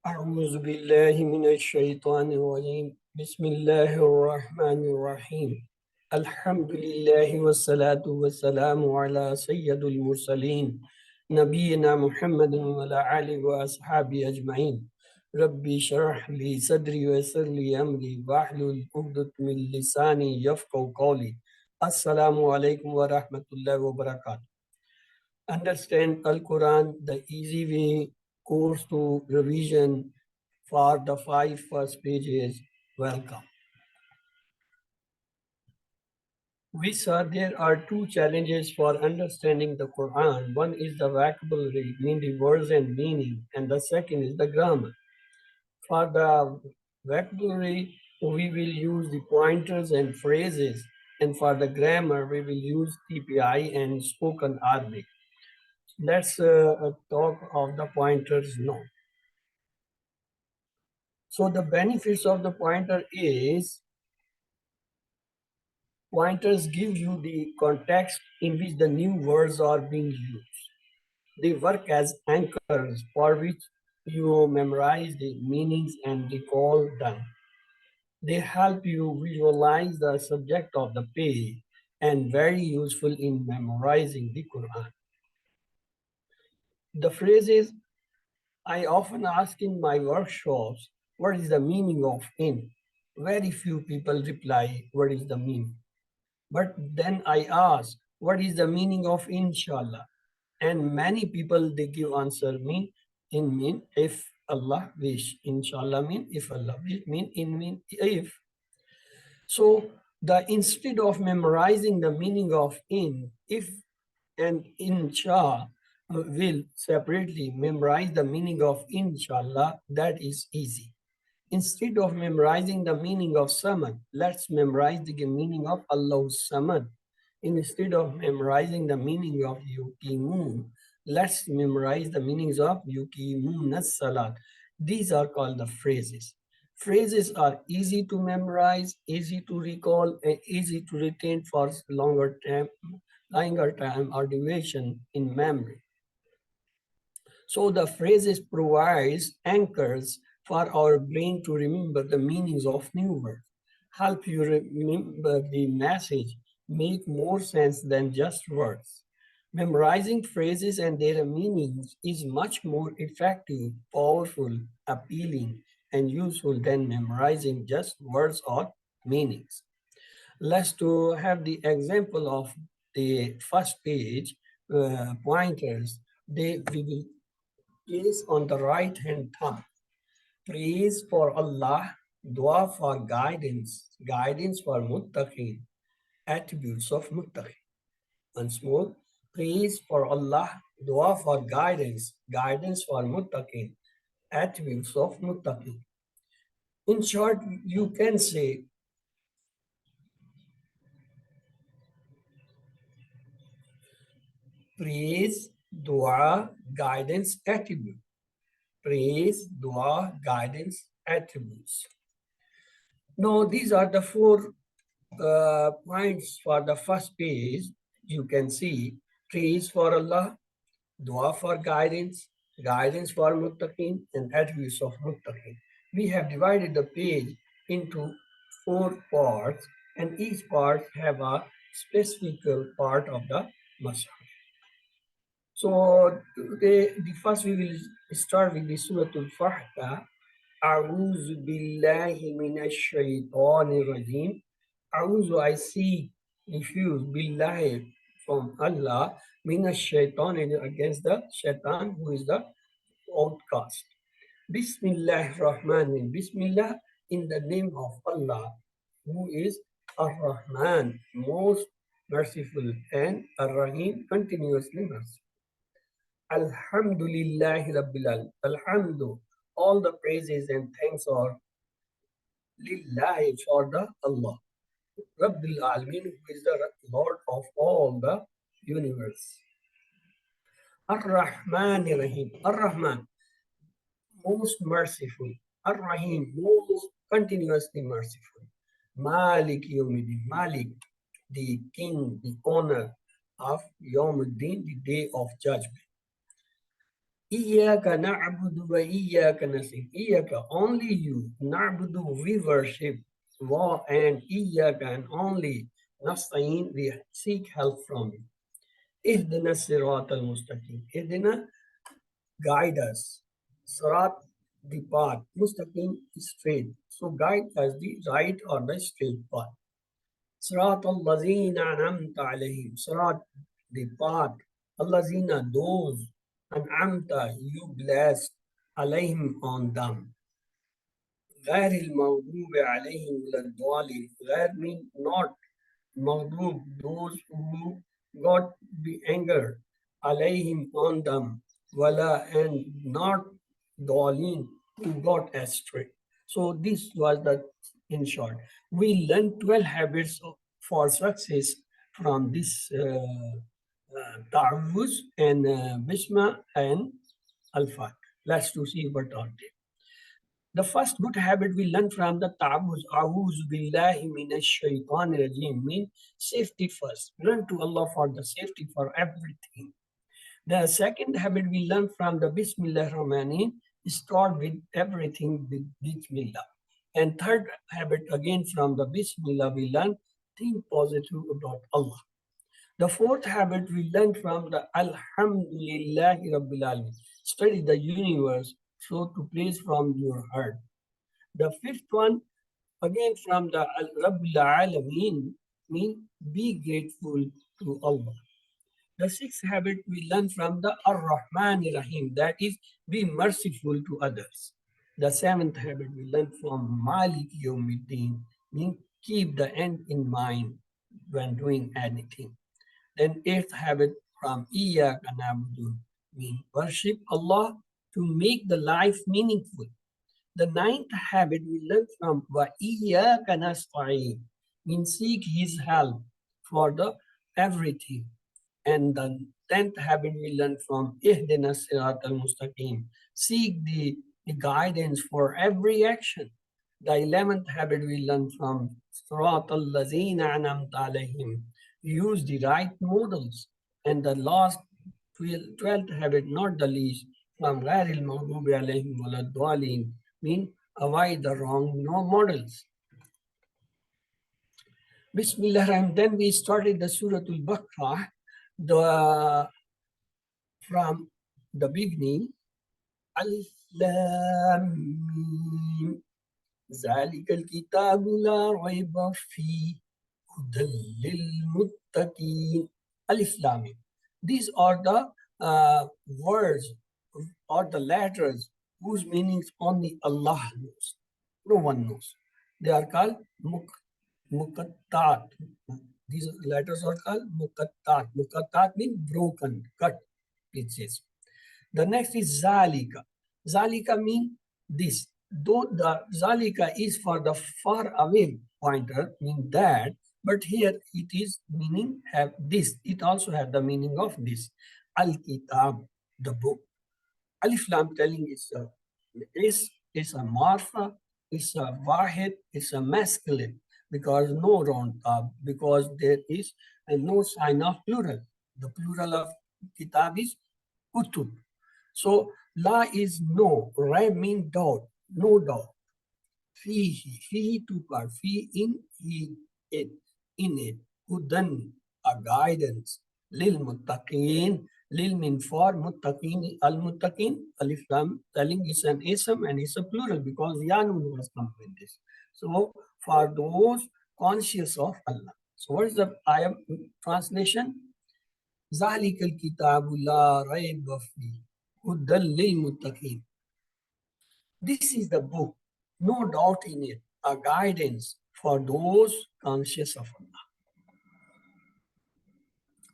أعوذ بالله من الشيطان الرجيم بسم الله الرحمن الرحيم الحمد لله والصلاة والسلام على سيد المرسلين نبينا محمد وعلى آله وأصحابه أجمعين ربي اشرح لي صدري ويسر لي أمري واحلل عقدة من لساني يفقهوا قولي السلام عليكم ورحمة الله وبركاته. Understand Al Quran the easy way course to revision for the five first pages. Welcome. We saw there are two challenges for understanding the Quran. One is the vocabulary, meaning the words and meaning, and the second is the grammar. For the vocabulary, we will use the pointers and phrases, and for the grammar, we will use TPI and spoken Arabic. Let's talk of the pointers now. So the benefits of the pointers give you the context in which the new words are being used. They work as anchors for which you memorize the meanings and recall them. They help you visualize the subject of the page and very useful in memorizing the Quran. The phrases I often ask in my workshops, what is the meaning of in? Very few people reply, what is the meaning? But then I ask, what is the meaning of inshallah? And many people they give answer mean if Allah wish. Inshallah mean if Allah wish, mean if. So the instead of memorizing the meaning of in, if and insha will separately memorize the meaning of inshallah, that is easy. Instead of memorizing the meaning of Samad, let's memorize the meaning of Allah's Samad. Instead of memorizing the meaning of Yuqimun, let's memorize the meanings of Yuqimun as-Salat. These are called the phrases. Phrases are easy to memorize, easy to recall, and easy to retain for longer time or duration in memory. So the phrases provides anchors for our brain to remember the meanings of new words, help you remember the message, make more sense than just words. Memorizing phrases and their meanings is much more effective, powerful, appealing, and useful than memorizing just words or meanings. Let's to have the example of the first page pointers. We will place on the right hand thumb. Praise for Allah, dua for guidance, guidance for muttaqin, attributes of muttaqin. Once more, praise for Allah, dua for guidance, guidance for muttaqin, attributes of muttaqin. In short, you can say praise, dua, guidance, attribute. Praise, dua, guidance, attributes. Now, these are the four points for the first page. You can see praise for Allah, dua for guidance, guidance for muttaqin, and attributes of muttaqin. We have divided the page into four parts, and each part have a specific part of the masjid. So today, the first we will start with the Surah Al-Fatiha. أعوذ بالله من الشيطان الرجيم. أعوذ, I seek refuge billahi from Allah, mina shaitan against the shaitan who is the outcast. Bismillah Rahman, Bismillah in the name of Allah who is Ar-Rahman, most merciful, and Ar-Rahim, continuously merciful. Alhamdulillahi Rabbil Alamin. Alhamdu, all the praises and thanks are Lillahi for the Allah. Rabbil Alamin, who is the Lord of all the universe. Ar-Rahman Rahim. Ar-Rahman, most merciful. Ar-Rahim, most continuously merciful. Malik Yawmiddin. Malik, the king, the owner of Yawmuddin, the day of judgment. Iyaka na'budu wa iyaka nasta'in. Iyaka, only you. Na'budu, we worship. Wa, and iyaka, and only. Nasta'in, we seek help from you. Ihdina sirat al-mustaqim. Ihdina, guide us. Sirat, the path. Mustaqim is straight. So guide us the right or the straight path. Sirat al-lazina an'amta alayhim. Sirat, the path. Al-lazina, those. An'amta, you blessed. Alayhim, on them. غير المغضوب عليهم ولا الضالين. غير mean not. Maghdub, those who got be angered. Alayhim, on them. Wala, and not Dalin, who got astray. So this was the, in short. We learned 12 habits for success from this Ta'awuz and Bisma and Al-Fat. Let's to see what are they. The first good habit we learn from the Ta'awuz, A'udhu billahi minash shaitanir rajim, mean safety first. Run to Allah for the safety for everything. The second habit we learn from the Bismillah Rahmanin, start with everything with Bismillah. And third habit again from the Bismillah we learn, think positive about Allah. The fourth habit we learn from the Alhamdulillahi Rabbil Alamin, study the universe, so to praise from your heart. The fifth one, again from the Rabbil Alameen, mean be grateful to Allah. The sixth habit we learn from the Ar-Rahman Rahim, that is, be merciful to others. The seventh habit we learn from Malik Yawmiddin, mean keep the end in mind when doing anything. Then eighth habit from Iyyaka na'budu, mean worship Allah to make the life meaningful. The ninth habit we learn from Wa Iyyaka nasta'in, means seek His help for the everything. And the 10th habit we learn from Ihdina Sirat al-Mustaqim, seek the guidance for every action. The 11th habit we learn from Sirat al-Lazina an'amta alayhim, use the right models. And the last 12th habit, not the least, from Ghair al-Maghdubi alayhim waladdallin, mean avoid the wrong models. Bismillah Rahim. Then we started the Surah Al-Baqarah, from the beginning. Alif Lam Mim. ذلك الكتاب لا ريب فيه هدى للمتقين. Alif Lam Mim. These are the words or the letters whose meanings only Allah knows. No one knows. They are called Muqattat. These letters are called Muqattat. Muqattat means broken, cut pieces. The next is Zalika. Zalika means this. Though the Zalika is for the far away pointer, mean that, but here it is meaning have this. It also have the meaning of this. Al-Kitab, the book. Alif Lam telling is a marfa, it's a wahid, it's a masculine, because no round tab, because there is no sign of plural. The plural of kitab is kutub. So la is no, ra mean doubt, no doubt. Fihi two part, fi in, he it, in it, hudan, a guidance, lil muttaqin, lil mean for, muttaqin, al muttaqin, alif lam, telling is an ism and it's a plural because yanun was come with this. So for those conscious of Allah. So what is the ayah translation? ذَلِكَ الْكِتَابُ لَا رَيْبَ فِيهِ هُدًى لِلْمُتَّقِينَ. This is the book, no doubt in it, a guidance for those conscious of Allah.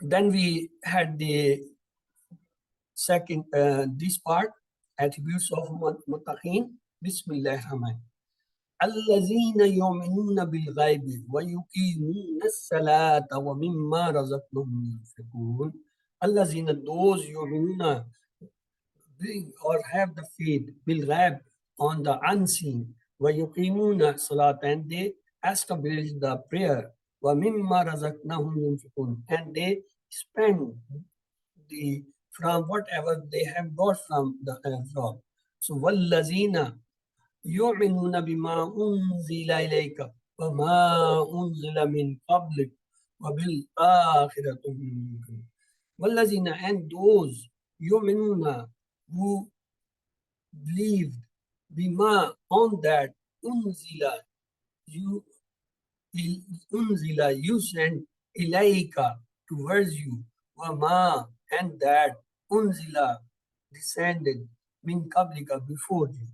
Then we had the second, this part, attributes of Muttaqin. Bismillah ar-Rahman. الذين يؤمنون بالغيب ويقيمون الصلاة ومما رزقناهم ينفقون. الذين, those يؤمنون, bring or have the faith بالغيب, on the unseen, ويقيمون الصلاة, and they establish the prayer, ومما رزقناهم ينفقون, and they spend the from whatever they have got from the from. So وَالَّذِينَ يُؤْمِنُونَ بِمَا أُنزِلَ إِلَيْكَ وَمَا أُنزِلَ مِنْ قَبْلِكَ وَبِالْآخِرَةِ هُمْ يُوقِنُونَ. وَالَّذِينَ, and those يُؤْمِنُونَ who believed bima on that unzila you unzila you sent ilaika towards you wama, and that unzila descended min qablika before you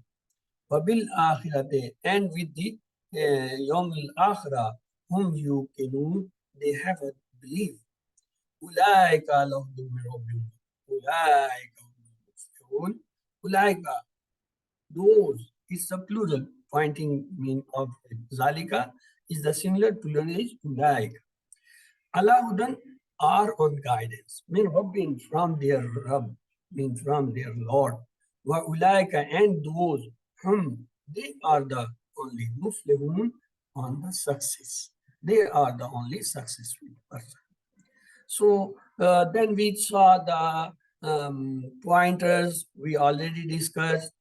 wabil akhirate, and with the yawmil akhirah whom you can they have a belief. Ulaika lahum min rabbihim ulaika humul muflihun. Ulaika, those is the plural, pointing mean of it. Zalika is the singular, plural is ulaik. Alahudan are on guidance. Mean Rabbin, from their Rabb, mean from their Lord. Wa ulaika, and those whom they are the only muflihun, on the success. They are the only successful person. So then we saw the pointers we already discussed.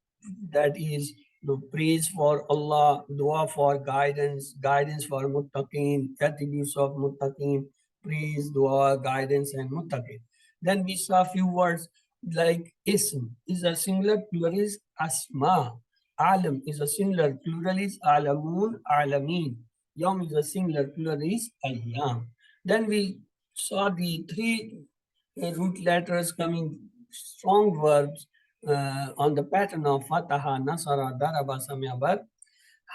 That is the praise for Allah, dua for guidance, guidance for muttaqin, attributes of muttaqin, praise, dua, guidance, and muttaqin. Then we saw a few words like ism is a singular, plural is asma. Alam is a singular, plural is alamun, alamin. Yom is a singular, plural is ayyam. Then we saw the three root letters coming, strong verbs on the pattern of Fataha, Nasara, Daraba, Samyabar.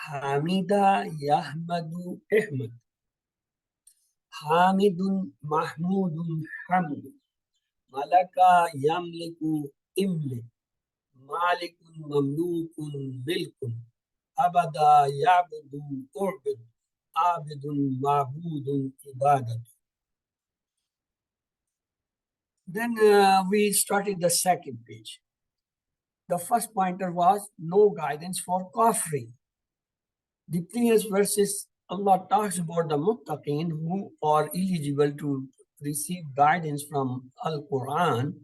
Hamida, Yahmadu, Ahmad. Hamidun, Mahmudun, Hamd. Malaka, Yamliku, Imlik. Malikun, Mamlukun, Milkun. Abada, Yabudu, Urbid. Abidun, Mabudun, Ibadat. Then we started the second page. The first pointer was no guidance for kafri. The previous verses, Allah talks about the muttaqin who are eligible to receive guidance from Al-Quran,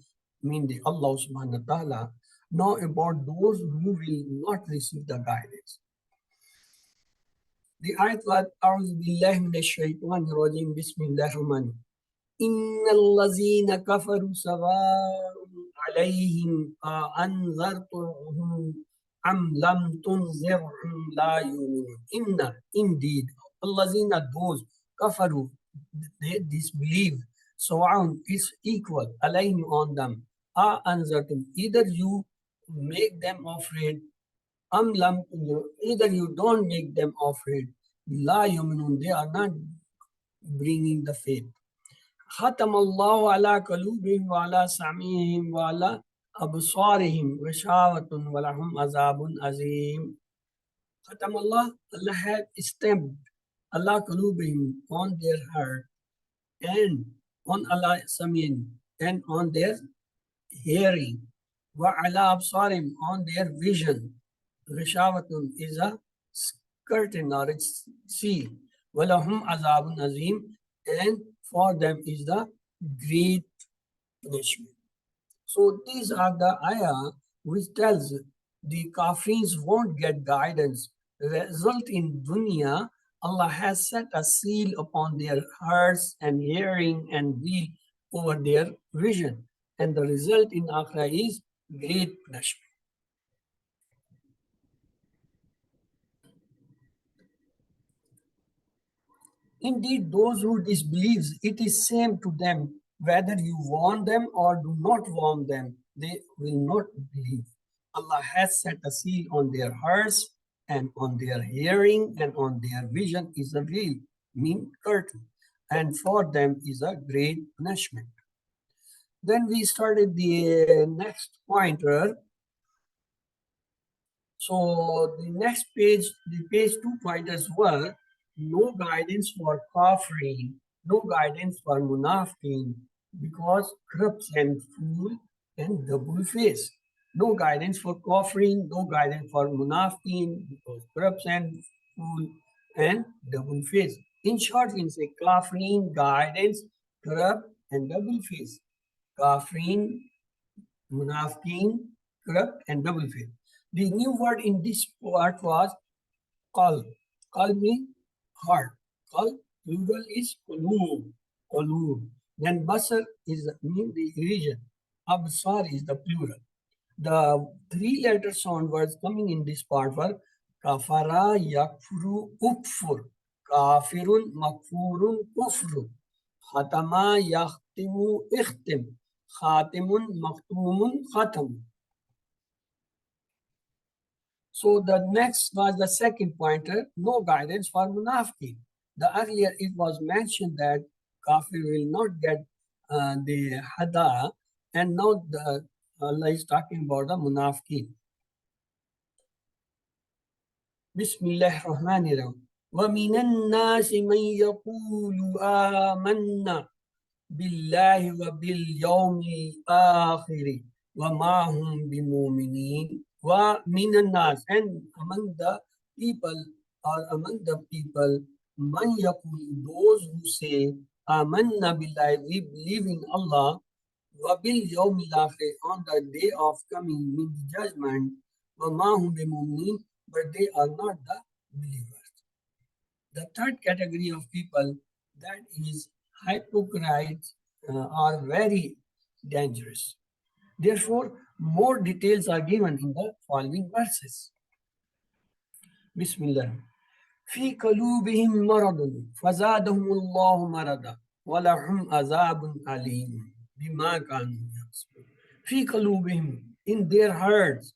meaning Allah subhanahu wa ta'ala. Now about those who will not receive the guidance. The ayat was, أعوذ بالله من الشيطان الرجيم بسم الله الرحمن الرحيم. إن الذين كفروا سواء عليهم أنذرتهم أم لم تنذرهم لا يؤمنون. Indeed, الذين, those كفروا, they disbelieve, سواء is equal, عليهم, on them, أنذرتم, either you make them afraid, أم لم تنذرهم, either you don't make them afraid, لا يؤمنون, they are not bringing the faith. ختم الله على قلوبهم وعلى سمعهم وعلى أبصارهم غشاوة ولهم عذاب عظيم. ختم Allah, Allah had stamped Allah قلوبهم, on their heart, and on Allah سمعهم, and on their hearing, وعلى أبصارهم, on their vision. غشاوة is a curtain or its seal. ولهم عذاب عظيم, and for them is the great punishment. So these are the ayah which tells the kafirs won't get guidance. Result in dunya, Allah has set a seal upon their hearts and hearing and will over their vision. And the result in akhirah is great punishment. Indeed, those who disbelieve, it is same to them, whether you warn them or do not warn them, they will not believe. Allah has set a seal on their hearts and on their hearing and on their vision is a veil, mean curtain, and for them is a great punishment. Then we started the next pointer. So the next page, the page 2 pointers were no guidance for kafirin, no guidance for munafiqin, because corrupt and fool and double face. No guidance for kafirin, no guidance for munafiqin, because corrupt and fool and double face. In short, we can say kafirin, guidance, corrupt and double face. Kafirin, Munafiqeen, corrupt and double faith. The new word in this part was qalb. Qalb means heart. Qalb, plural is qulub. Qulub. Then basar is mean the region. Absar is the plural. The three-letter sound words coming in this part were kafara, yakfuru, ukfur. Kafirun, makfurun, kufru. Khatama, yakhtimu, ikhtim. Khatimun, maktumun, khatam. So the next was the second pointer, no guidance for munafiqeen. The earlier it was mentioned that kafir will not get the hada, and now the Allah is talking about the munafiqeen. Bismillah ar-Rahman ar-Rahim. وَمِنَ النَّاسِ مَنْ يَقُولُ آمَنَّا بِاللَّهِ وَبِالْيَوْمِ الْآخِرِ وَمَا هُمْ بِمُؤْمِنِينَ وَمِنَ النَّاسِ, and among the people, man yaqul, those who say amanna billahi, we believe in Allah, wa bil yawmil akhir, on the day of coming, means judgment, wa ma hum bimu'minin, but they are not the believers. The third category of people, that is hypocrites, are very dangerous. Therefore, more details are given in the following verses. Bismillah. في قلوبهم مرض فزادهم الله مرضا ولهم عذاب أليم بما كانوا يكسبون. في قلوبهم, in their hearts,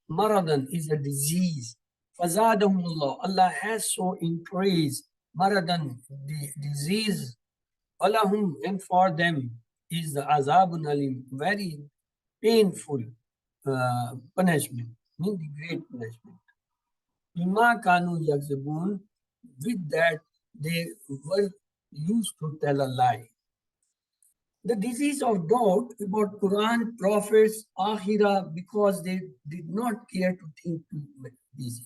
maradan is a disease. فزادهم الله, Allah has so increased maradan, the disease. ولهم, and for them is the azabun alim, very painful punishment, means the great punishment. Bima kanu yakzibun, with that they were used to tell a lie. The disease of doubt about Quran, prophets, Akhirah, because they did not care to think too busy.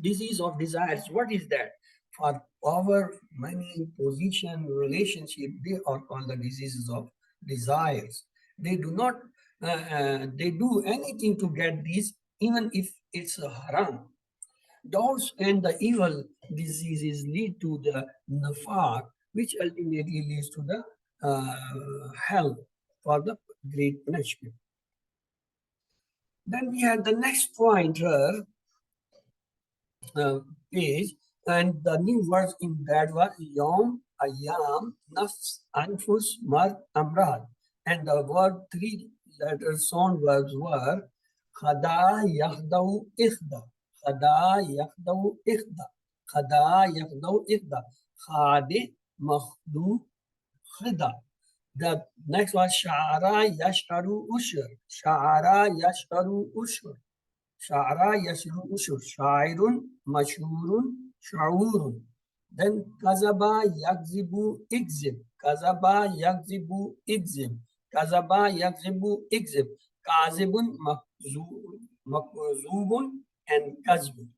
Disease of desires, what is that? For power, money, position, relationship, they are called the diseases of desires. They do not, they do anything to get these, even if it's a haram. Doubts and the evil diseases lead to the nafaq, which ultimately leads to the hell for the great punishment. Then we have the next pointer page, and the new words in that was yom, ayam, nafs, anfus, mar, amrad. And the word three letter sound verbs were khada, yakhdau, ikhda. Khada, yakhdau, ikhda. Khada, yakhdau, ikhda. Khadi, makhdu, khida. The next was sha'ara, yashtaru, ushur. Sha'ara, yashtaru, ushur. Sha'ara, yashru, ushur. Sha'irun, mashhurun, sha'urun. Then kazaba, yakzibu, ikzib. Kazaba, yakzibu, ikzib. Kazaba, yakzibu, ikzib. Kazibun, makzubun, and kazbun.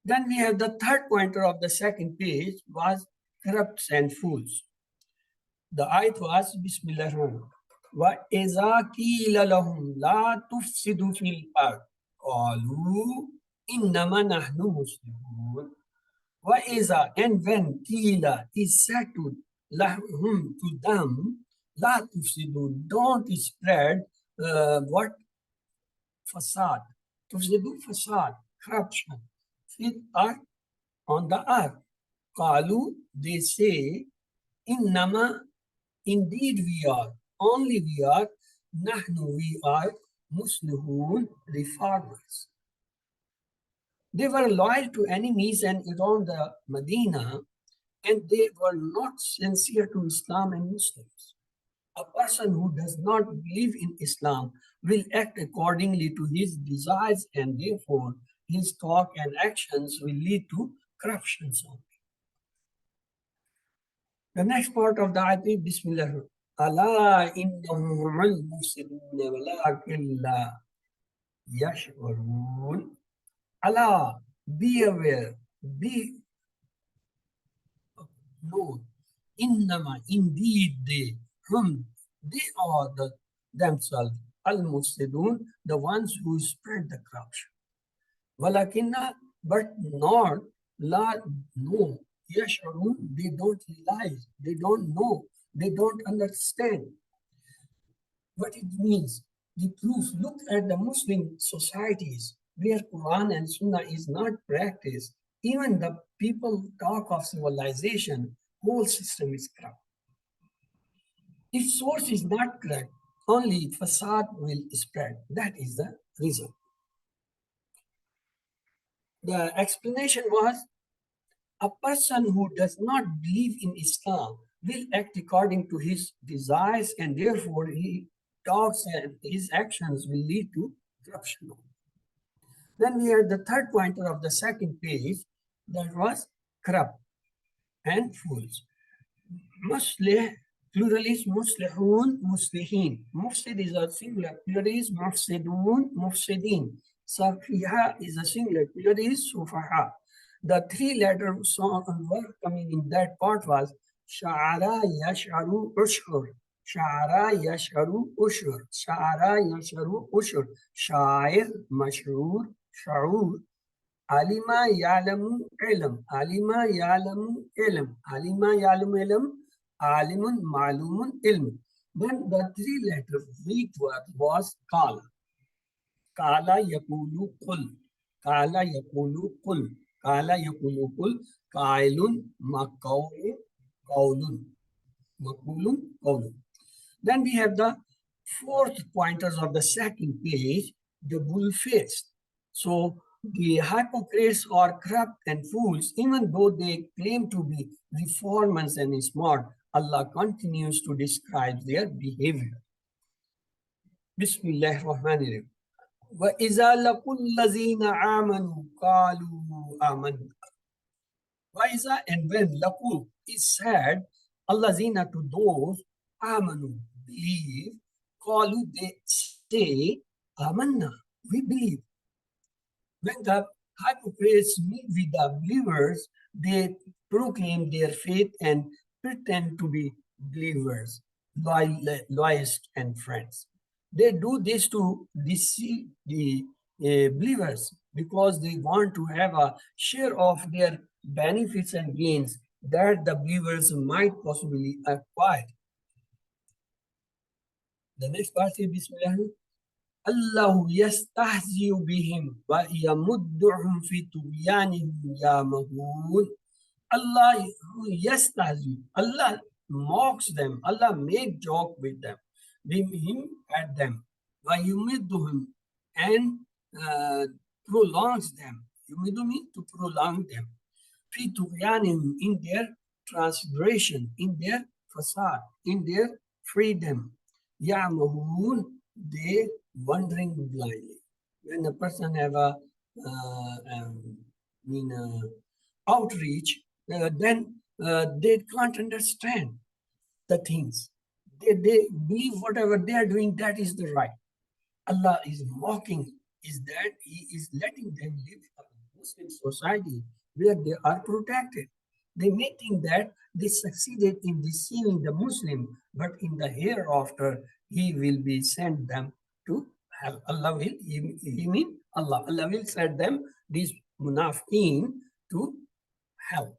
Then we have the third pointer of the second page was corrupts and fools. The ayat was Bismillah ar-Rahman. وَإِذَا قِيلَ لَهُمْ لَا تُفْسِدُوا فِي الْأَرْضِ قَالُوا إِنَّمَا نَحْنُ مُسْلِمُونَ. وَإِذَا, and when قِيلَ is said to lahum, to them, لَا تُفْسِدُوا, don't spread what? Fasad. تُفْسِدُوا, fasad, corruption. Fil ard, on the earth. Qalu, they say, innama, indeed we are, only we are, nahnu, we are, muslihun, reformers. They were loyal to enemies and around the Medina, and they were not sincere to Islam and Muslims. A person who does not believe in Islam will act accordingly to his desires, and therefore his talk and actions will lead to corruption. The next part of the ayat is Bismillah. Allah innahum humul mufsidun walakin la yash'urun. Allah, be aware, be known. Innama, indeed they, they are the themselves, al-mufsidun, the ones who spread the corruption. Walakinna, but not la no. Yash'urun, they don't realize, they don't know, they don't understand what it means. The proof, look at the Muslim societies where Quran and Sunnah is not practiced. Even the people talk of civilization, whole system is corrupt. If source is not correct, only facade will spread. That is the reason. The explanation was a person who does not believe in Islam will act according to his desires, and therefore he talks and his actions will lead to corruption. Then we had the third pointer of the second page, that was corrupt and fools. Muslih, plural is muslihun, muslihin. Mufsid is a singular, plural is mufsidun, mufsidin. Safiha is a singular, plural is sufaha. The three-letter word coming in that part was Sha'ara yash'aru ushur. Sha'ara yash'aru ushur. Sha'ara yash'aru ushur. Sha'ir, mash'ur, sha'ur. Alima ya'lamu ilm. Alima ya'lamu ilm. Alima ya'lamu ilm. Alimun ma'lumun ilm. Then the three-letter Greek word was kala. Kala yakulu kul. Kala yakulu kul. Kala yakulu kul. Kailun makawlun kaulun. Makulun kaulun. Then we have the fourth pointers of the second page, the bull-faced. So the hypocrites are corrupt and fools, even though they claim to be reformers and smart. Allah continues to describe their behavior. Bismillah ar-Rahman ar-Rahim. وَإِذَا لَقُوا الَّذِينَ آمَنُوا قَالُوا آمَنَّا. وَإِذَا, and when laqu is said, allazina, to those amanu, believe, qalu, they say, amanna, we believe. When the hypocrites meet with the believers, they proclaim their faith and pretend to be believers, loyalists and friends. They do this to deceive the believers because they want to have a share of their benefits and gains that the believers might possibly acquire. The next part is Bismillah. Allah yastahzi'u bihim wa yamudduhum fi tughyanihim ya'mahun. Allah yastahzi. Allah mocks them. Allah make joke with them. Bihim, at them. Wa yumidduhum, and prolongs them. Yumidu means to prolong them. Fi tughyanihim, in their transgression, in their facade, in their freedom. Ya'mahun, they wandering blindly. When a person have a outreach, then they can't understand the things. They believe whatever they are doing, that is the right. Allah is mocking, is that He is letting them live a Muslim society where they are protected. They may think that they succeeded in deceiving the Muslim, but in the hereafter, He will be sent them to hell. Allah will, he mean Allah. Allah will send them, these munafiqeen, to hell.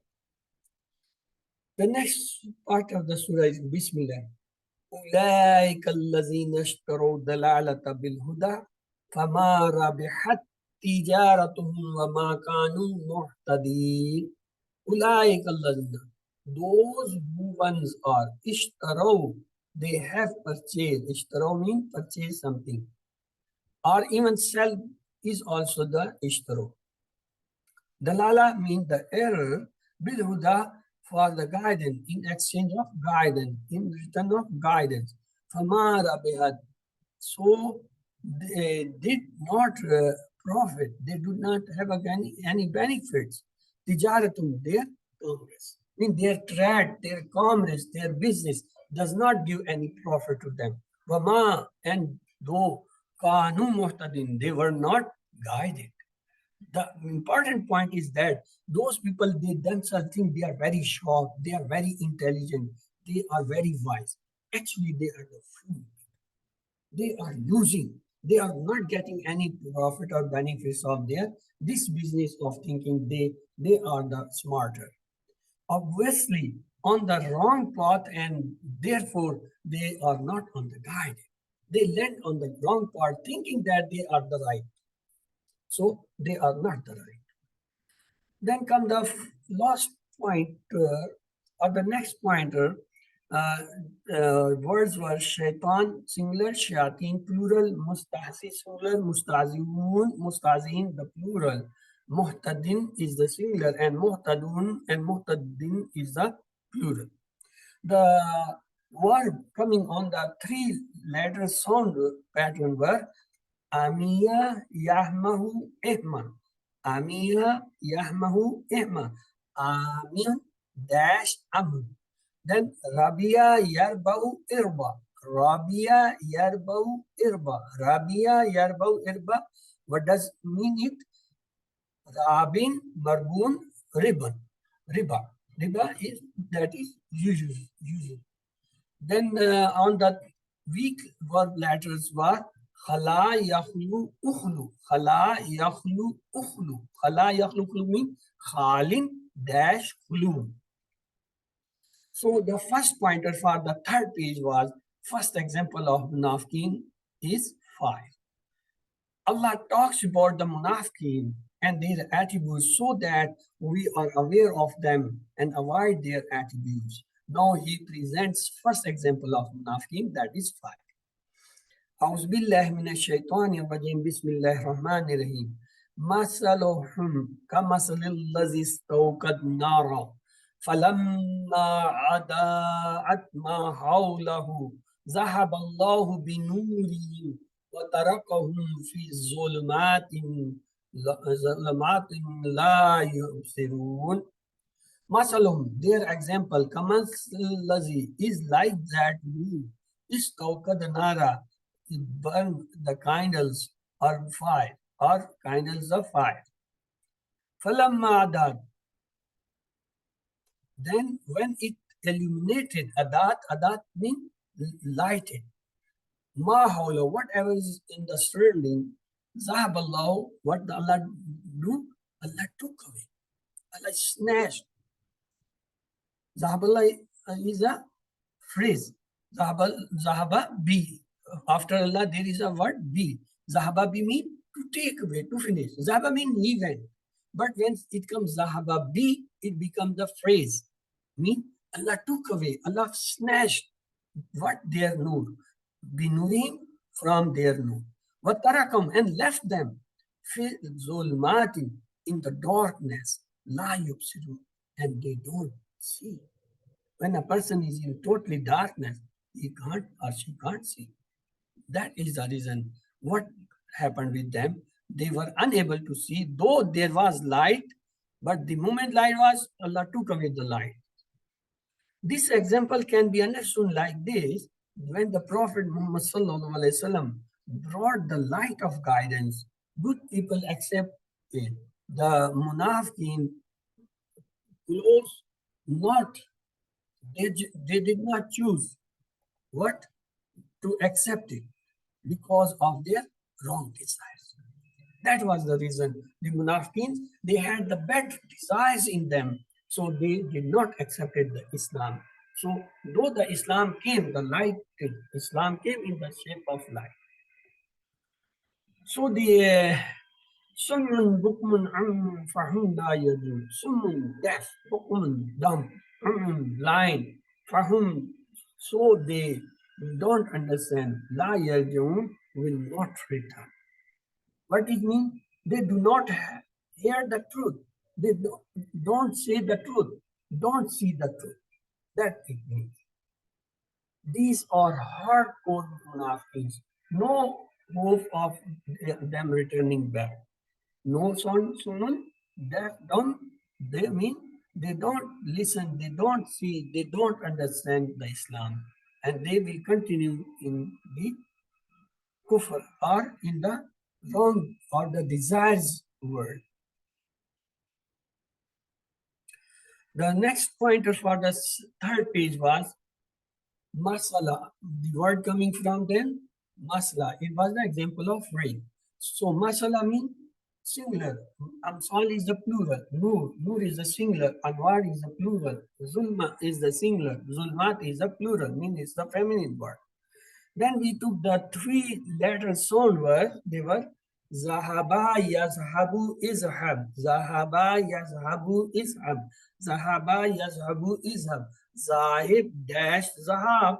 The next part of the surah is Bismillah. أولئك الذين اشتروا الضلالة بالهدى فما ربحت تجارتهم وما كانوا مهتدين. أولئك الذين, those who ones are اشتروا, they have purchased. Ishtaro means purchase something. Or even sell is also the ishtaro. Dalala means the error. Bilhuda, for the guidance, in exchange of guidance, in return of guidance. Famara bihad. So they did not profit. They do not have any benefits. Tijaratum, their commerce. In their trade, their commerce, their business does not give any profit to them. Wama, and though kanu muhtadin, they were not guided. The important point is that those people, they themselves think they are very sharp, they are very intelligent, they are very wise. Actually, they are the fool. They are losing. They are not getting any profit or benefits of their this business of thinking they are the smarter. Obviously on the wrong path, and therefore they are not on the guide. They land on the wrong path thinking that they are the right. So they are not the right. Then come the last point, or the next pointer. Uh, Words were shaitan, singular, shayateen, plural, mustahsi, singular, mustazimun, mustazin, the plural. Muhtadin is the singular, and muhtadun and muhtadin is the plural. The word coming on the three letter sound pattern were Amiya Yahmahu Ihman. Amiya Yahmahu Ihman. Amin dash Amun. Then Rabia Yarbau Irba. Rabia Yarbau Irba. Rabia Yarbau Irba. What does mean it? Rabin Marbun Ribbon. Riba. Riba is that is usual. Then on the weak verb letters were khala yakhlu ukhlu. Khala yakhlu ukhlu. Khala yakhlu ukhlu means khalin dash khulu. So the first pointer for the third page was first example of munafiqeen is 5. Allah talks about the munafiqeen and their attributes so that we are aware of them and avoid their attributes. Now he presents first example of munafiqeen, that is 5. أعوذ بالله من الشيطان الرجيم بسم الله الرحمن الرحيم مثلهم كمثل الذي استوقد نارا فلما أضاءت ما حوله ذهب الله بنورهم وتركهم في ظلمات لا يبصرون. Masalum, their example, Kamaslazi is like that moon. Istaukadanara, it burn the candles or fire, or candles of fire. Falamma, then when it illuminated, adat means lighted. Mahawla, whatever is in the surrounding, Zahaballah, what the Allah do? Allah took away. Allah snatched. Zahaballah is a phrase. Zahaba bi. After Allah, there is a word bi. Zahaba bi means to take away, to finish. Zahaba means he went. But when it comes Zahaba bi, it becomes a phrase. Mean Allah took away, Allah snatched what their nur. Binurim from their nur. Watarakam and left them. Fil zulmati in the darkness. La yubsiru, and they don't see. When a person is in totally darkness, he can't or she can't see. That is the reason. What happened with them? They were unable to see, though there was light, but the moment light was, Allah took away the light. This example can be understood like this: when the Prophet Muhammad ﷺ brought the light of guidance, good people accept it. The munafiqeen close not, they did not choose what to accept it because of their wrong desires. That was the reason. The munafiqeen, they had the bad desires in them, so they did not accept the Islam. So though the Islam came, the light came. Islam came in the shape of light. So the Sumun Bukmun Fahum La Yadu, Sumun deaf, Bukmun dumb, blind, Fahum, so they don't understand. La Yadu will not return. What it means? They do not hear the truth. They don't say the truth. Don't see the truth. That it means. These are hardcore munafiqs. No hope of them returning back. No son, sunan, that don't, they mean they don't listen, they don't see, they don't understand the Islam. And they will continue in the kufr or in the wrong or the desires world. The next pointer for the third page was masala. The word coming from them, Masla, it was the example of rain. So masala means singular. Amsal is the plural. Nur is the singular. Anwar is the plural. Zulma is the singular. Zulmat is the plural, means it's the feminine word. Then we took the three letter sound words. They were Zahaba yazhabu izhab. Zahaba yazhabu izhab. Zahaba yazhabu izhab. Zahib dash zahab.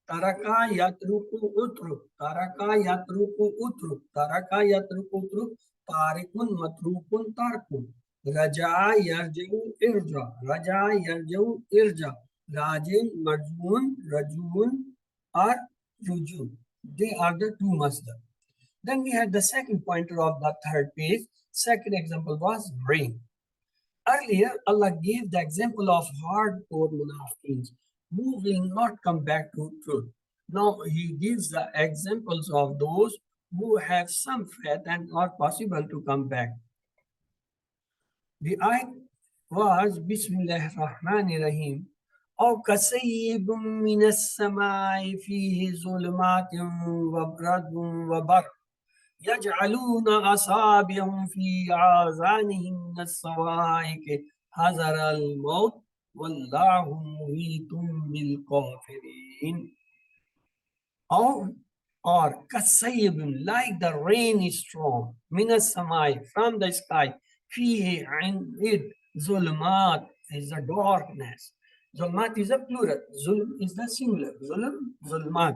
Taraka yatruku utruk. Taraka yatruku utruk. Taraka yatruku utruk. Tarikun matrukun tarkun. Raja yarjiu irja. Raja yarjiu irja. Rajin marjun rajun or ruju. They are the two masdar. Then we had the second pointer of the third page. Second example was rain. Earlier, Allah gave the example of hardcore munafiqins who will not come back to truth. Now He gives the examples of those who have some faith and are possible to come back. The ayat was Bismillah ar-Rahman ar-Rahim. أو كسيب من السماء فيه ظلمات وبرد وبرق يجعلون أصابعهم في آذانهم من الصواعق حذر الموت والله محيط بالكافرين. Or كالسيب, like the rain is strong, من السماء, from the sky, فيه, in it, ظلمات is the darkness. Zulmat is a plural. Zulm is the singular. Zulmat.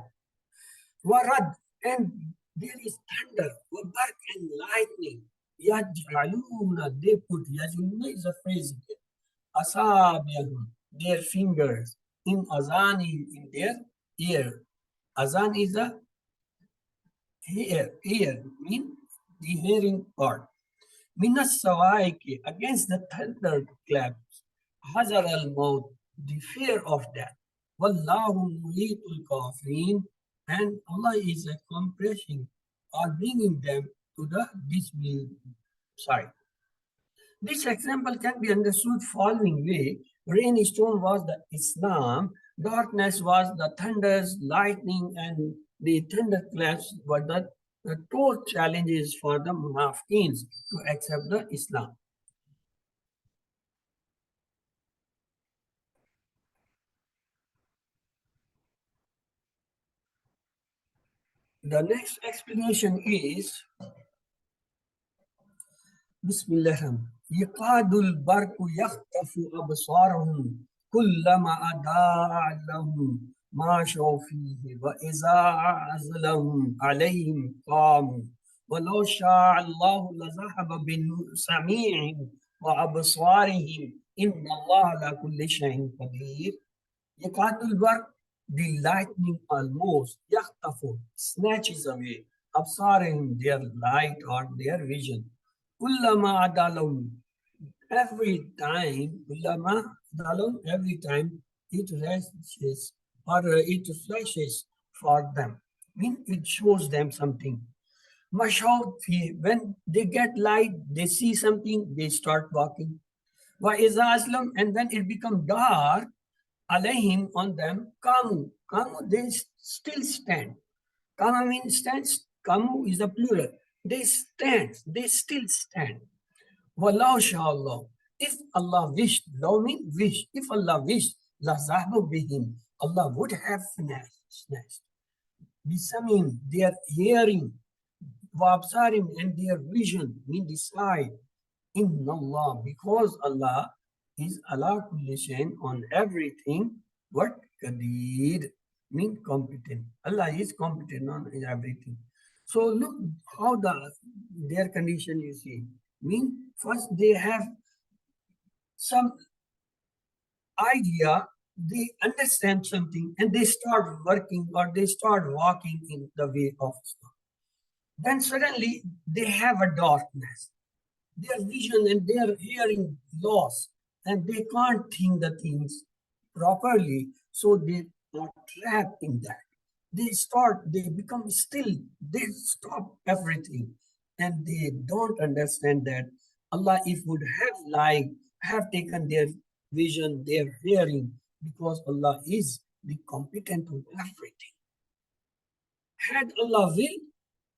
Warad, and there is thunder. Wabark, and lightning. Yaj'aluna, they put, yaj'aluna is a phrase again. Asabiyahum, their fingers. In azani, in their ear. Azan is a ear, mean the hearing part. Minas sawaiki, against the thunder claps. Hazar al maut, the fear of death. Wallahu muhitul kafirin, and Allah is accomplishing or bringing them to the disbelief side. This example can be understood following way. Rainstorm was the Islam, darkness was the thunders, lightning, and the thunderclaps were the two challenges for the munafiqins to accept the Islam. The next explanation is Bismillah. يقاد البرق يخطف أبصارهم كلما أضاء لهم ماشوا فيه وإذا أعزلهم عليهم قاموا ولو شاء الله لذهب بسميعهم وأبصارهم إن الله على كل شيء قدير. يقاد البرق, the lightning almost يخطف, snatches away أبصارهم, their light or their vision. Kullama adalum, every time, kullama adalum, every time it flashes or it flashes for them. Mean it shows them something. Mashaw, when they get light, they see something, they start walking. Wa iza aslam, and when it become dark, alayhim, on them, kamu. Kamu, they still stand. Kama means stands. Kamu is the plural. They stand. They still stand. Wallahu sha'Allah. If Allah wished, law means wish. If Allah wished, la zahbu bihim. Allah would have snatched. Bisamim, their hearing, wabsarim, and their vision, mean the sight. In Allah, because Allah is ala kulli shayin, on everything. What? Qadir, mean competent. Allah is competent on everything. So look how their condition you see. Mean first they have some idea, they understand something, and they start working or they start walking in the way of Islam. Then suddenly they have a darkness, their vision and their hearing lost, and they can't think the things properly, so they are trapped in that. They become still, they stop everything, and they don't understand that Allah, if would have liked, have taken their vision, their hearing, because Allah is the competent of everything. Had Allah will,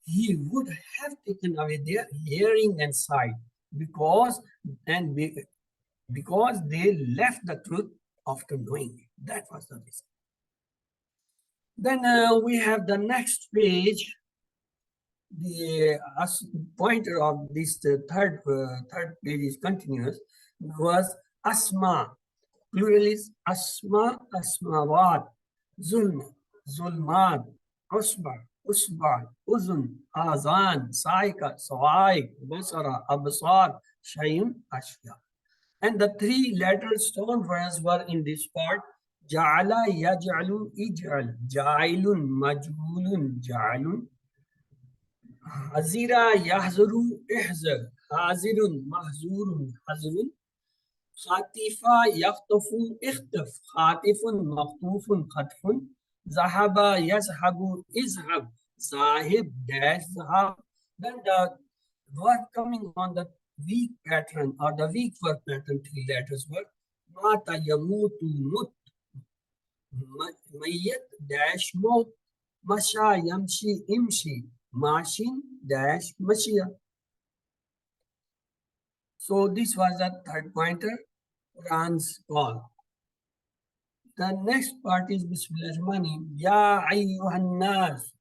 He would have taken away their hearing and sight because and because they left the truth after knowing it. That was the reason. Then we have the next page. The pointer of this third page is continuous. Was asma. Plural is asma, asmawat, zulm, zulmat, usba, usba, uzun, azan, saika, sawaik, basara, absar, shayun, ashya. And the three lateral stone words were in this part. Ja'ala, yaj'alu, ij'al, ja'ilun, majhulun, ja'alun, hazira, yahzuru, ihzar, hazirun, mahzurun, hazrun, خاطفة يخطف اختف خاطف مخطوف خطف ذهب يذهب اذهب ذاهب dash ذهب. Then the word coming on the weak pattern or the weak verb pattern, three letters were mata yamutu mut, mayyat dash mot, masha yamshi imshi, mashin dash mashia. So this was the third pointer, Quran's call. The next part is Bismillahirrahmanirrahim. Ya ayyuhan nas,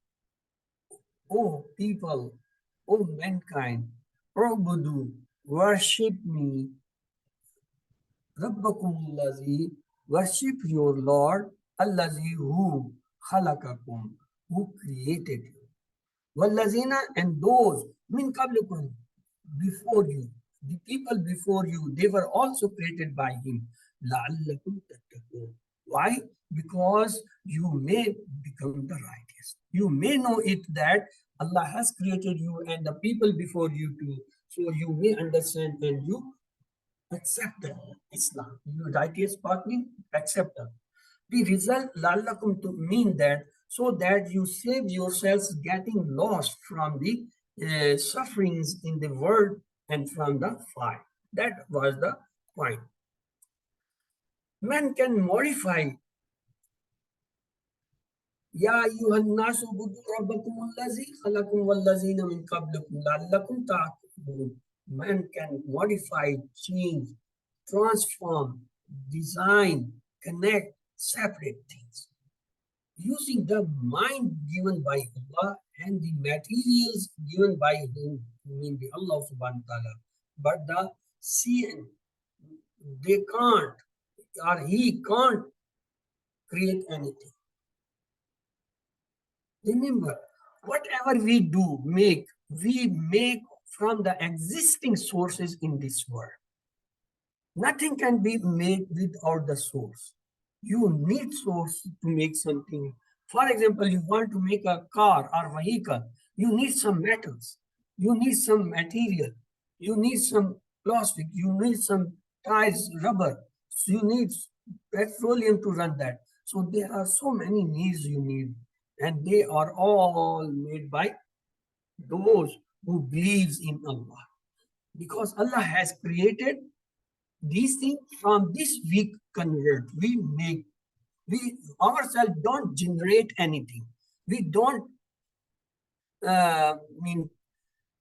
O people, O mankind, Ubudu, worship me, Rabbakum allazi, worship your Lord, allazi who, khalaqakum, who created you. Wallazina, and those, min qablikum, before you, the people before you, they were also created by him. La'allakum tattaqun. Why? Because you may become the righteous. You may know it that Allah has created you and the people before you too. So you may understand and you accept Islam. You righteous partly accept them. The result, la'allakum, to mean that so that you save yourselves getting lost from the sufferings in the world and from the fire. That was the point. Man can modify Ya ayyuhan nasu budu rabbakum allazi khalaqakum wallazina min qablikum la'allakum ta'qilun. Man can modify, change, transform, design, connect, separate things using the mind given by Allah and the materials given by him, mean the Allah subhanahu wa ta'ala. But the seeing, they can't, or he can't create anything. Remember, whatever we do, we make from the existing sources in this world. Nothing can be made without the source. You need source to make something. For example, you want to make a car or vehicle, you need some metals, you need some material, you need some plastic, you need some tires, rubber, so you need petroleum to run that. So there are so many needs you need, and they are all made by those who believes in Allah. Because Allah has created these things, from this we convert, we make, we ourselves don't generate anything. We don't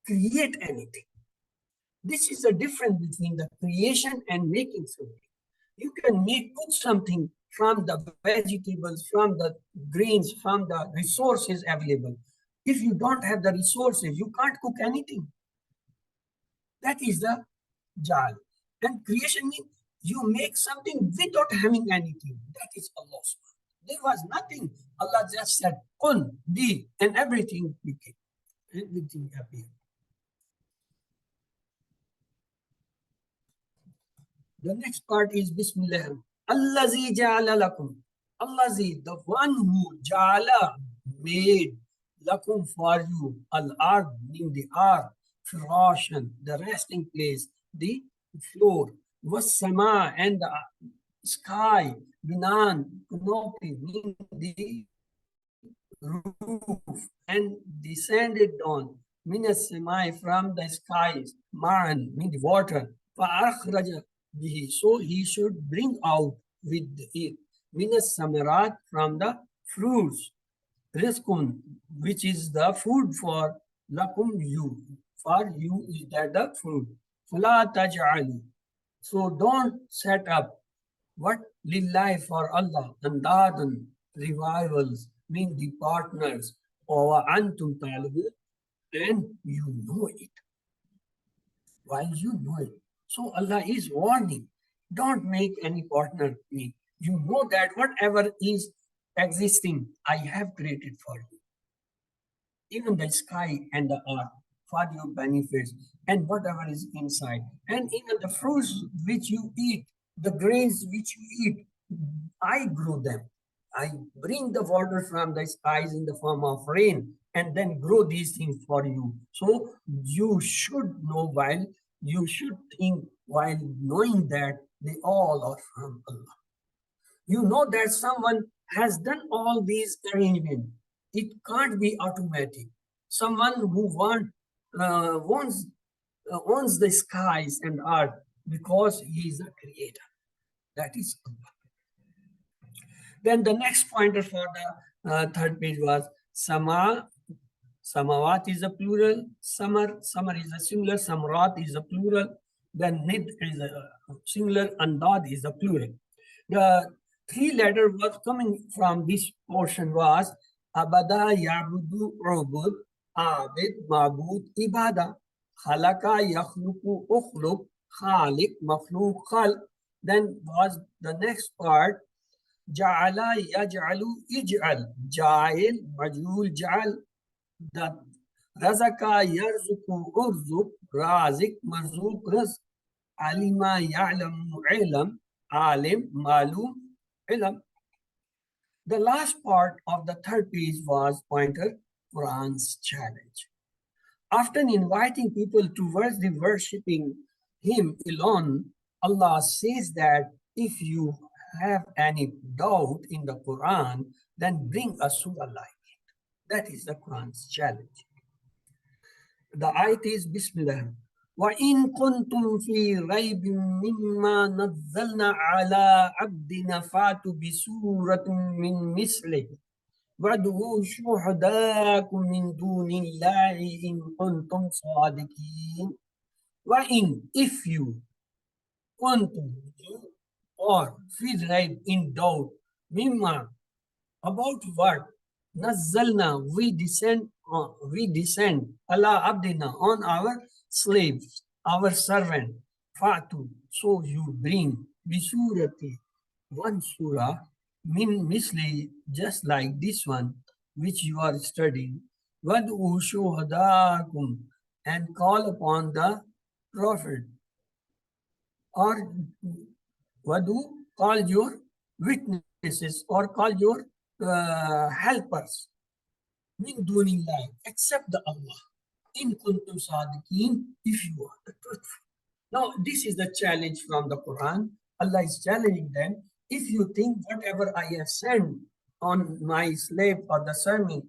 create anything. This is the difference between the creation and making something. You can make cook something from the vegetables, from the grains, from the resources available. If you don't have the resources, you can't cook anything. That is the jal. And creation means you make something without having anything. That is Allah's word. There was nothing. Allah just said, kun, be, and everything became. Everything appeared. The next part is Bismillah. Allazi ja'ala lakum. Allazi, the one who ja'ala, made, lakum, for you, al-ard, meaning the earth, firashan, the resting place, the floor, was-sama, and the sky, binan, canopy, meaning the roof, and descended down, minas samai, from the skies, ma'an, meaning the water, fa'akhraja bihi, so he should bring out with it, minas samarat, from the fruits, rizqun, which is the food for lakum you. For you is that the food. Fala taj'alu. So don't set up what lillahi for Allah and dadun revivals mean the partners or antum talibun and you know it while you know it. So Allah is warning, don't make any partner with me. You know that whatever is existing, I have created for you. Even the sky and the earth for your benefits and whatever is inside. And even the fruits which you eat, the grains which you eat, I grow them. I bring the water from the skies in the form of rain and then grow these things for you. So you should know while you should think while knowing that they all are from Allah. You know that someone has done all these arrangements. It can't be automatic. Someone who wants owns the skies and earth because he is a creator. That is Allah. Then the next pointer for the third page was Sama. Samawat is a plural. Samar is a singular. Samrat is a plural. Then Nid is a singular. And Dad is a plural. The three letter was coming from this portion was Abada Yabudu Ubud Abid Mabud Ibada Halaka Yakhluku Ukhluk Khalik Makhluk Khal. Then was the next part Ja'ala Yaj'alu Ij'al Ja'il Majul Ja'al the Razaka Yarzuku Urzuk Razik Marzuk Rizq Alima Ya'lamu Ilm Alim Malum Ilm. The last part of the third page was pointer Quran's challenge. After inviting people towards the worshipping Him alone, Allah says that if you have any doubt in the Quran, then bring a surah like it. That is the Quran's challenge. The ayat is Bismillah. وَإِن كُنْتُمْ فِي رَيْبٍ مِّمَّا نَزَّلْنَا عَلَىٰ عَبْدِنَا فَأْتُوا بِسُورَةٍ مِّن مِّثْلِهِ وَادْعُوا شُهَدَاءَكُم مِّن دُونِ اللَّهِ إِن كُنتُمْ صَادِقِينَ. وَإِن, if you, كُنْتُمْ, or فِي رَيْبٍ, in doubt, مِّمَّا, about what? Nazzalna, we descend, Allah abdina, on our slaves, our servant. Fatu, so you bring, bisurati, one surah, min misli, just like this one, which you are studying. Wadu shuhadakum, and call upon the prophet. Or wadu, call your witnesses, or call your helpers min dunillah, except the Allah. In kuntum sadiqeen, if you are the truthful. Now, this is the challenge from the Quran. Allah is challenging them. If you think whatever I have sent on my slave or the servant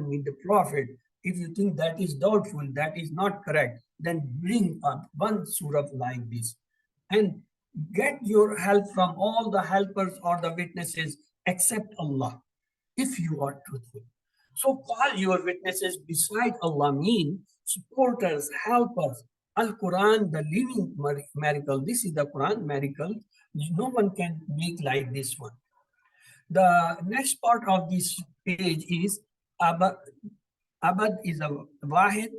with the prophet, if you think that is doubtful, that is not correct, then bring up one surah like this and get your help from all the helpers or the witnesses except Allah, if you are truthful. So call your witnesses beside Allah mean supporters, helpers. Al-Quran, the living miracle. This is the Quran miracle. No one can make like this one. The next part of this page is Abad. Abad is a Wahid,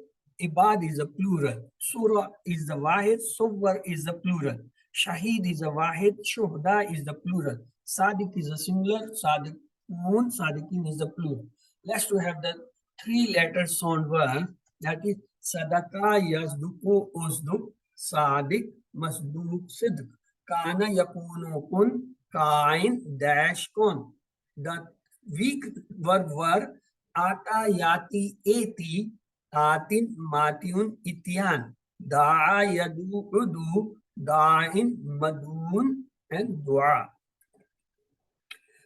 Ibad is a plural. Surah is the Wahid, Suwar is the plural. Shahid is a Wahid, Shuhda is the plural. Sadiq is a singular, Sadiqun, Sadiqin is the plural. Let's to have the three letter sound word, that is Sadaka Yazduku Usduk, Sadiq Masduk Sidq. Kana Yakunu Kun, Kain Dash Kun. The weak verb were Ata Yati Eti, Atin Matiun Itian, Da'a Yadu Udu, Da'in Madun, and Dua.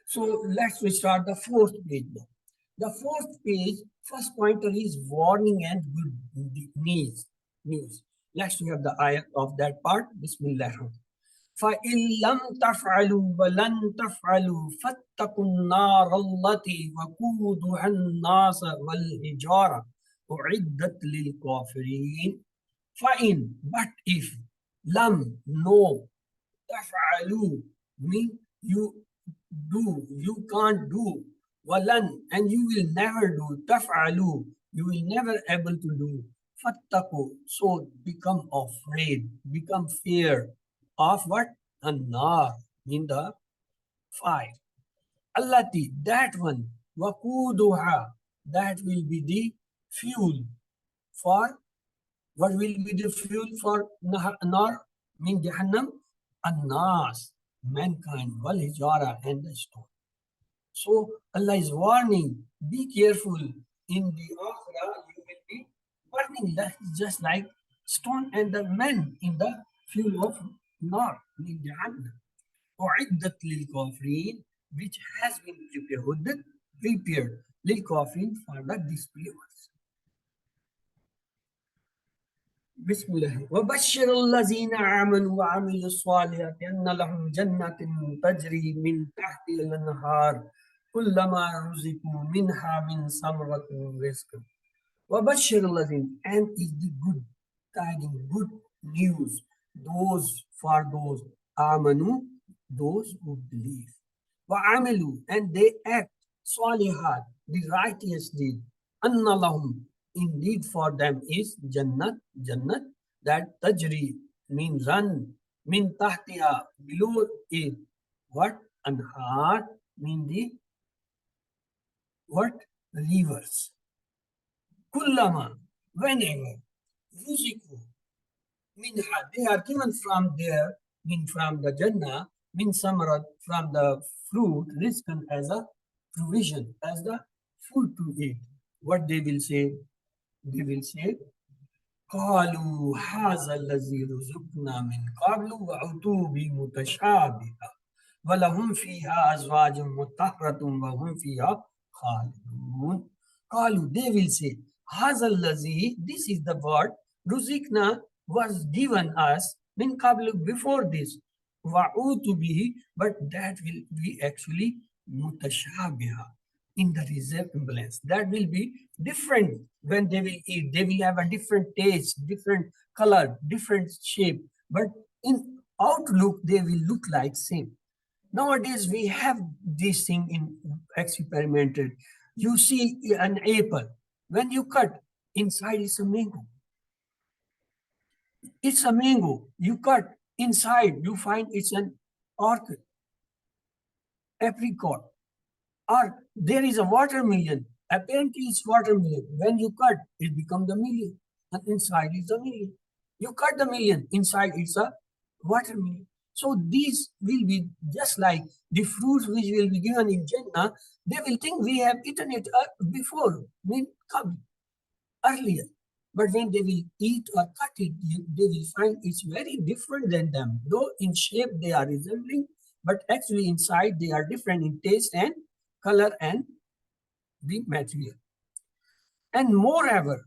So let's start the fourth page now. The fourth page, first pointer is warning and good news. Let's have the ayat of that part. Bismillah. فَإِن لَمْ تَفْعَلُوا وَلَنْ تَفْعَلُوا فَاتَّقُوا النَّارَ الَّتِي وَقُودُهَا النَّاسُ وَالْحِجَارَةُ أُعِدَّتْ لِلْكَافِرِينَ. فَإِن, but if, lam, no, taf'alu, mean you do, you can't do, walan, and you will never do, taf'alu, you will never able to do, fattaku, so become afraid, become fear of what? Annar, in the fire. Allati, that one, wakuduha, that will be the fuel for, what will be the fuel for nar, mean Jahannam? Annas, mankind, wal hijara, and the stone. So Allah is warning, be careful. In the akhirah, you will be burning just like stone and the men in the fuel of nar, mean Jahannam. أعدت للكافرين, which has been prepared للكافرين for the disbelievers. بسم الله. وبشر الذين آمنوا وعملوا الصالحات أن لهم جنات تجري من تحتها الأنهار كلما رزقوا منها من ثمرة رزقا. وبشر الذين, and is the good tidings, good news, those for those آمنوا, those who believe. وعملوا, and they act صالحات, the righteous deed. أن لهم, indeed for them is Jannat, that tajri, mean run, min tahtiha, below it, what? Anhar, mean the, what? Rivers. Kullama, whenever, ruziku, minha, they are given from there, mean from the Jannah, min samarat, from the fruit, rizqan, as a provision, as the food to eat. What they will say? They will say, قالوا هذا الذي رزقنا من قبل وأتوا بمتشابهة ولهم فيها أزواج مطهرة وهم فيها خالدون. قالوا, they will say, هذا الذي, this is the word, رزقنا, was given us من قبل, before this, وأتوا به, but that will be actually متشابهة, in the resemblance, that will be different when they will eat. They will have a different taste, different color, different shape, but in outlook they will look like same. Nowadays we have this thing in experimented. You see an apple, when you cut, inside is a mango. It's a mango. You cut, inside you find it's an orchid, apricot. Or there is a watermelon. Apparently it's watermelon. When you cut, it becomes the million. And inside is a million. You cut the million, inside it's a watermelon. So these will be just like the fruits which will be given in Jannah. They will think we have eaten it before, earlier. But when they will eat or cut it, they will find it's very different than them. Though in shape they are resembling, but actually inside they are different in taste and color and the material. And moreover,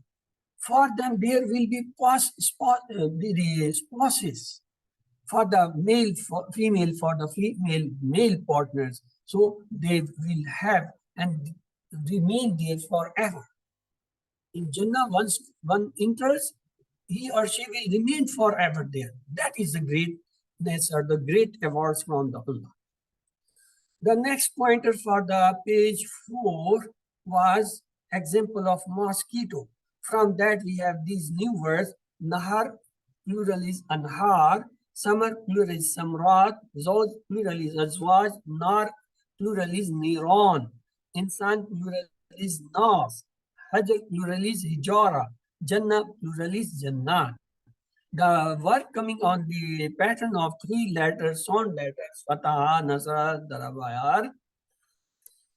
for them there will be the spouses for the male, female, for the female, male partners. So they will have and remain there forever. In Jannah, once one enters, he or she will remain forever there. That is the greatness or the great awards from the Allah. The next pointer for the page 4 was example of mosquito. From that we have these new words, nahar, plural is anhar, samar, plural is samrat, zoj, plural is azwaj, nar, plural is niran, insan, plural is nas, hajar, plural is hijara, jannah, plural is jannat. The word coming on the pattern of 3 letters, sound letters, Fataha, Nasra, Darabayar.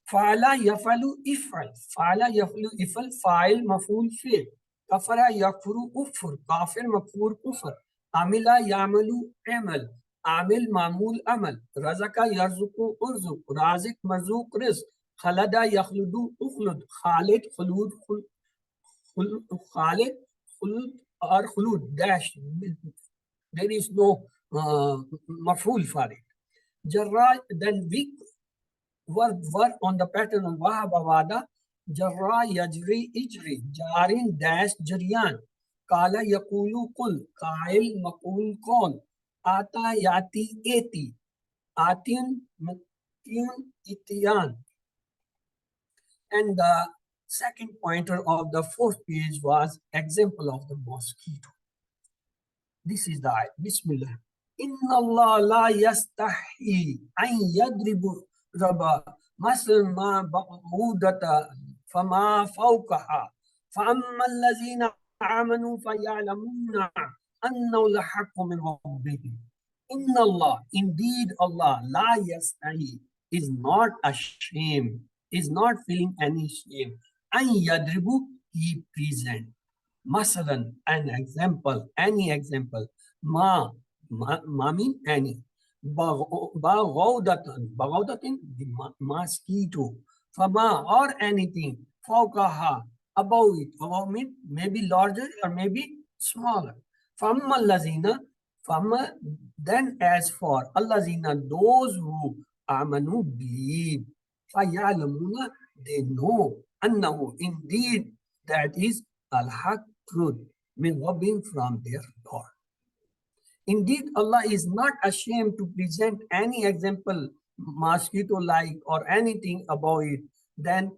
Fa'ala yafalu ifal. Fa'ala yafalu ifal, fa'il maful fi'l. Kafara yakfuru ufur. Kafir mafur kufr. Amila yamalu amal. Amil mamul amal. Razaka yarzuku urzuk. Razik marzuk rizq. Khalada yakhludu ukhlud. Khalid khulud Khalid khulud or khulud dash. There is no maf'ul for it. Jarra, then we were on the pattern of Wahaba Wada, Jarra Yajri Ijri, Jarin Dash Jariyan, Kala Yakulu Kul, Kail Makul Kon, Ata Yati Eti, Atin Mutyun Itiyan. And the second pointer of the fourth page was example of the mosquito. This is the ayat. Bismillah. Inna Allah la yastahi an yadribu raba masal ma ba'udata fama fawqaha فأما الذين آمنوا فيعلمون أنه الحق من ربهم إن Allah, indeed Allah, la yastahi, is not ashamed, is not feeling any shame. An yadribu, he present. Masalan, an example, any example. Ma mean any. Baghawdatan, the mosquito. Fama, or anything. Fawqaha, above it. Above mean maybe larger or maybe smaller. Famma lazina, famma, then as for allazina, those who amanu believe. Fayalamuna, they know. Annahu, indeed, that is al-haq, truth, mean being from their Lord. Indeed, Allah is not ashamed to present any example, mosquito-like or anything about it. Then,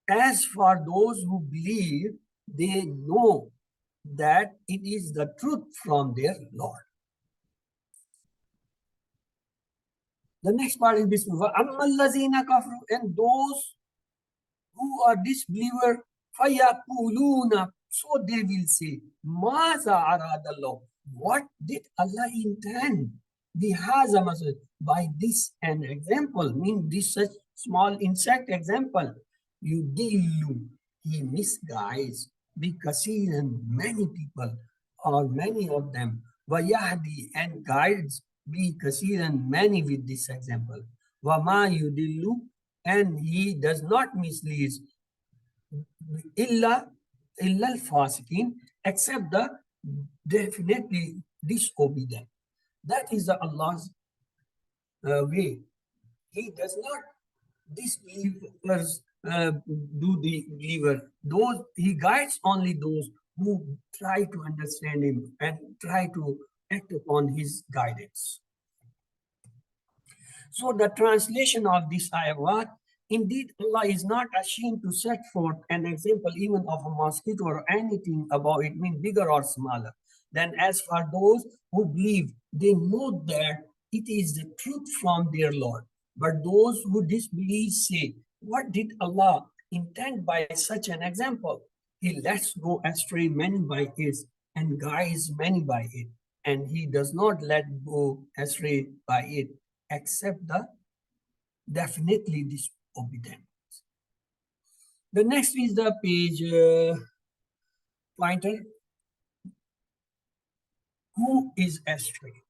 as for those who believe, they know that it is the truth from their Lord. The next part is Bismillah. And those who are disbeliever, فَيَقُولُونَ, so they will say, مَاذَا أَرَادَ اللَّهُ, what did Allah intend? بِهَذَا مَثَلًا, by this an example, mean this such small insect example. يُضِلُّ, he misguides, بِكَثِيرٍ, many people, or many of them, وَيَهْدِي, and guides, بِكَثِيرٍ, many with this example. وَمَا يُضِلُّ, and he does not mislead illa al-fasiqin, except the definitely disobedient. That is the Allah's way. He does not disbelievers do the believer. Those he guides only those who try to understand him and try to act upon his guidance. So the translation of this ayah, indeed Allah is not ashamed to set forth an example even of a mosquito or anything about it, mean bigger or smaller. Then as for those who believe, they know that it is the truth from their Lord. But those who disbelieve say, what did Allah intend by such an example? He lets go astray many by it and guides many by it. And he does not let go astray by it, except the definitely disobedient. The next is the page pointer. Who is astray?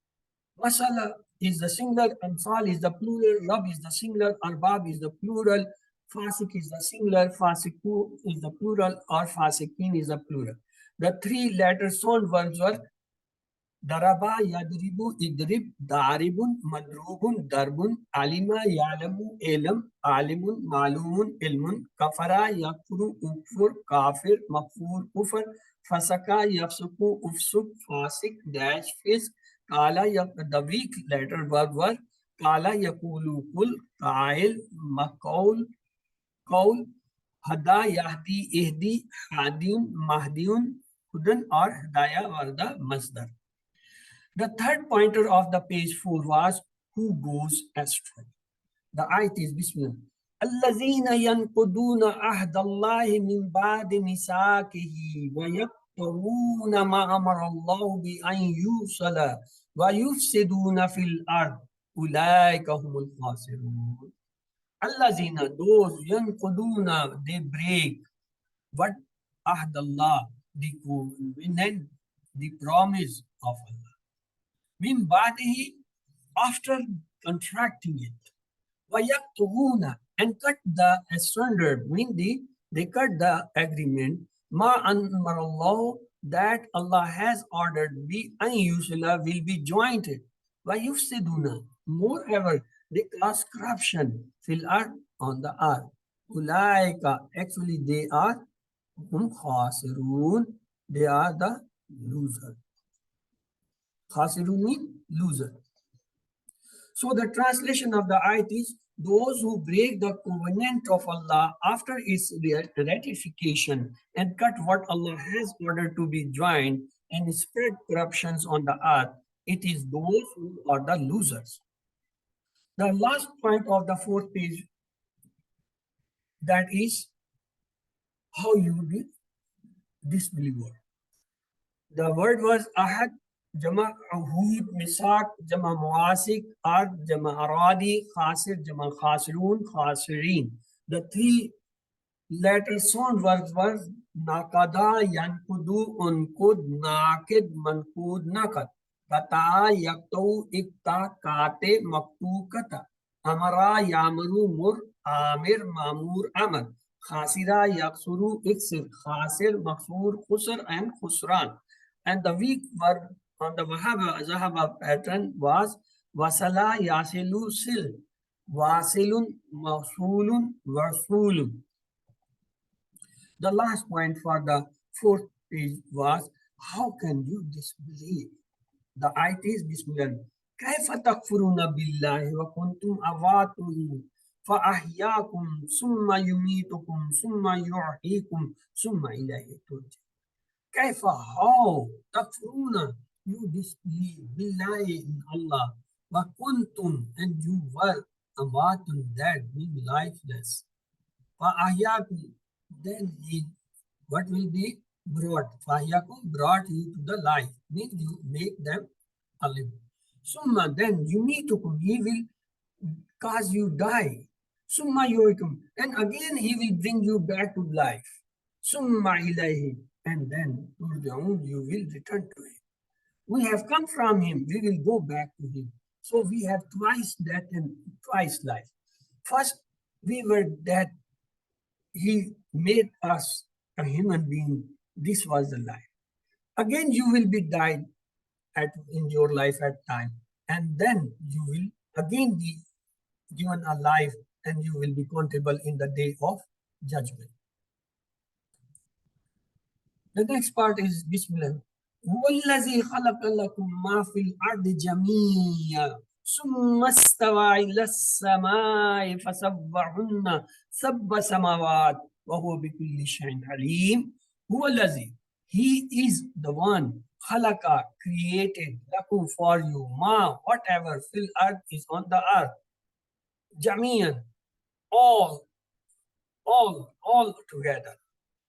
Masala is the singular, Amsal is the plural, Rab is the singular, Arbab is the plural, Fasik is the singular, Fasiku is the plural, or Fasikin is the plural. The three letter sound verbs were Daraba, Yadribu, Idrib, Daribun, Madrubun, Darbun, Alima, Yalamu, Elam, Alimun, Malumun, Ilmun, Kafara, Yakfuru, Ukfur, Kafir, Makfur, Kufr, Fasaka, Yafsuku, Ufsuk, Fasik, Dash, Fisk, Kala, the weak letter verb were Kala, Yakulu, Kul, Kail, Makaul, Kaul, Hada, Yahdi, Ihdi, Hadiun, Mahdiun, Hudan, or Hidaya were the Masdar. The third pointer of the page 4 was who goes astray. The ayat is Bismillah. الذين ينقضون عهد الله من بعد ميثاقه ويقطعون ما أمر الله بأن يوصل ويفسدون في الأرض أولئك هم الخاسرون. الذين, those ينقضون, they break what عهد الله, the covenant, the promise of Allah. Min ba'dihi, after contracting it. وَيَقْتُعُونَ, and cut the asunder, mean they cut the agreement. مَا أَنْمَرَ اللَّهُ, that Allah has ordered be unusual will be joined. Why yufsiduna? Moreover, they cause corruption fil ard on the earth. Ulaika, actually they are hum khasirun, they are the loser. Khasirun mean loser. So the translation of the ayat is those who break the covenant of Allah after its ratification and cut what Allah has ordered to be joined and spread corruptions on the earth, it is those who are the losers. The last point of the fourth page, that is how you will be disbeliever. The word was ahad, jama ahud, misak, jama muasik, ard, jama aradi, khasir, jama khasirun, khasirin. The three letter sound verbs were nakada, yankudu, unkud, nakid, mankud, nakat. Kata, yaktu, ikta, kate, maktu, kata. Amara, yamuru, mur, amir, mamur, amar. Khasira, yaksuru, iksir, khasir, maksur, khusr, and khusran. And the weak verb on the Wahaba Zahaba pattern was Wasala, Yasilu, Sil. Wasilun, Masulun, Wasulun. The last point for the fourth page was, how can you disbelieve? The ayat is Bismillah. كيف تكفرون بالله وكنتم أمواتا فأحياكم ثم يميتكم ثم يحييكم ثم إليه ترجعون. كيف, how تكفرون, you disbelieve بالله in Allah, وكنتم, and you were أموات, dead, being lifeless. فأحياكم, then he, what will be brought? Fahyakum, brought you to the life, means you make them alive. Summa, then yumitukum, he will cause you die. Summa yuikum, and again he will bring you back to life. Summa ilayhi, and then turjaun, you will return to him. We have come from him, we will go back to him. So we have twice death and twice life. First, we were dead. He made us a human being. This was the life. Again, you will be died in your life at time. And then you will again be given a life and you will be accountable in the day of judgment. The next part is Bismillah. هو الذي خلق لكم ما في الأرض جميعا ثم استوى إلى السماء فسبحن سبع سماوات وهو بكل شيء عليم. هو الذي, he is the one, خلق, created, لكم, for you, ma, whatever fil earth is on the earth, jamian, all together.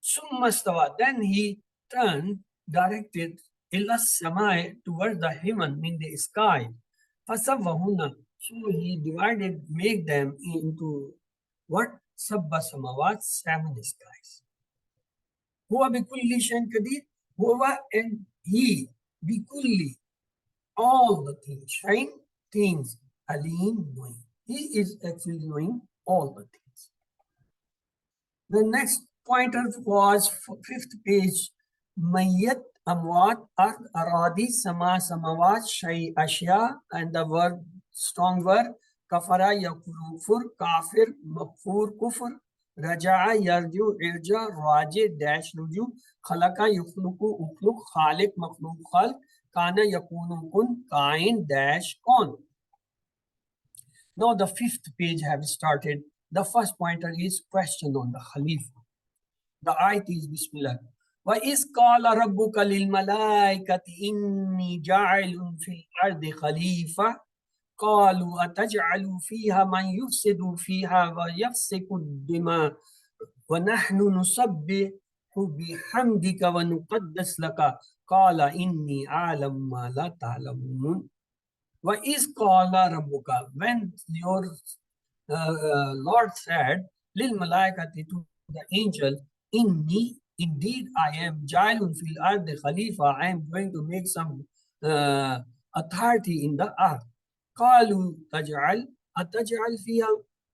Summa stawa, then he turned, directed ila samai, towards the heaven, in the sky. Fasavahuna, so he divided, make them into what? Sabba samawat, 7 skies. Huwa bikulli shayin qadir, huwa, and he, bikulli, all the things, shayin, things, alim, knowing. He is actually knowing all the things. The next pointer was fifth page. Mayyat, amwat, ard, aradi, sama, samawat, shay, ashya, and the verb, strong verb, kafara, yakufur, kafir, makfur, kufr, raja'a, yarju, irja, raji, dash, ruju, khalaka, yukhluku, ukhluk, khalik, makhluk, khalq, kana, yakunu, kun, kain, dash, kon. Now the fifth page have started. The first pointer is question on the Khalifa. The ayat is Bismillah. وَإِذْ قَالَ رَبُّكَ لِلْمَلَائِكَةِ إِنِّي جَاعِلٌ فِي الْأَرْضِ خَلِيفَةً قَالُوا أَتَجْعَلُ فِيهَا مَنْ يُفْسِدُ فِيهَا وَيَسْفِكُ الدِّمَاءَ وَنَحْنُ نُسَبِّحُ بِحَمْدِكَ وَنُقَدِّسُ لَكَ قَالَ إِنِّي أَعْلَمُ مَا لَا تَعْلَمُونَ. وَإِذْ قَالَ رَبُّكَ, when your Lord said, لِلْمَلَائِكَةِ, to the angel, Inni, indeed I am Jailun fil ardi Khalifa, I am going to make some authority in the earth. Qalu taj'al, ataj'al fiha,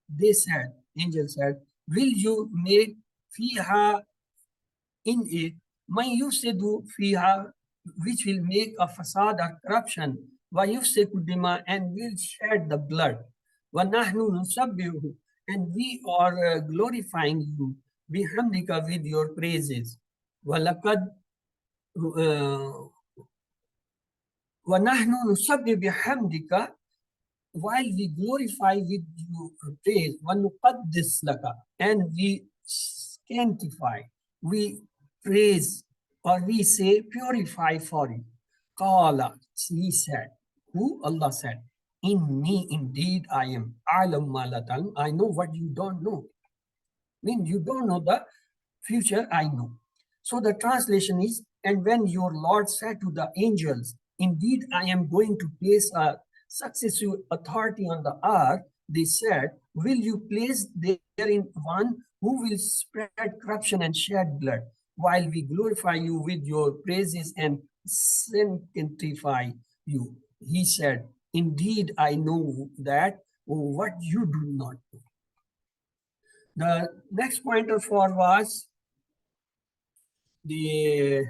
they said, angel said, will you make fiha, in it, man yufsidu fiha, which will make a facade or corruption, wa yufsiku dima, and will shed the blood, wa nahnu nusabbihu, and we are glorifying you, bihamdika, with your praises, wa laqad wa nahnu nusabbihu bihamdika, while we glorify with you praise, وَنُقَدِّسْ لَكَ, and we sanctify, we praise, or we say purify for you. Qala, he said, who? Allah said, Inni, indeed I am, alam ma la ta'lam, I know what you don't know. Mean you don't know the future, I know. So the translation is, and when your Lord said to the angels, indeed I am going to place a successive authority on the earth, they said, will you place therein one who will spread corruption and shed blood, while we glorify you with your praises and sanctify you? He said, indeed I know that what you do not know. The next pointer for was the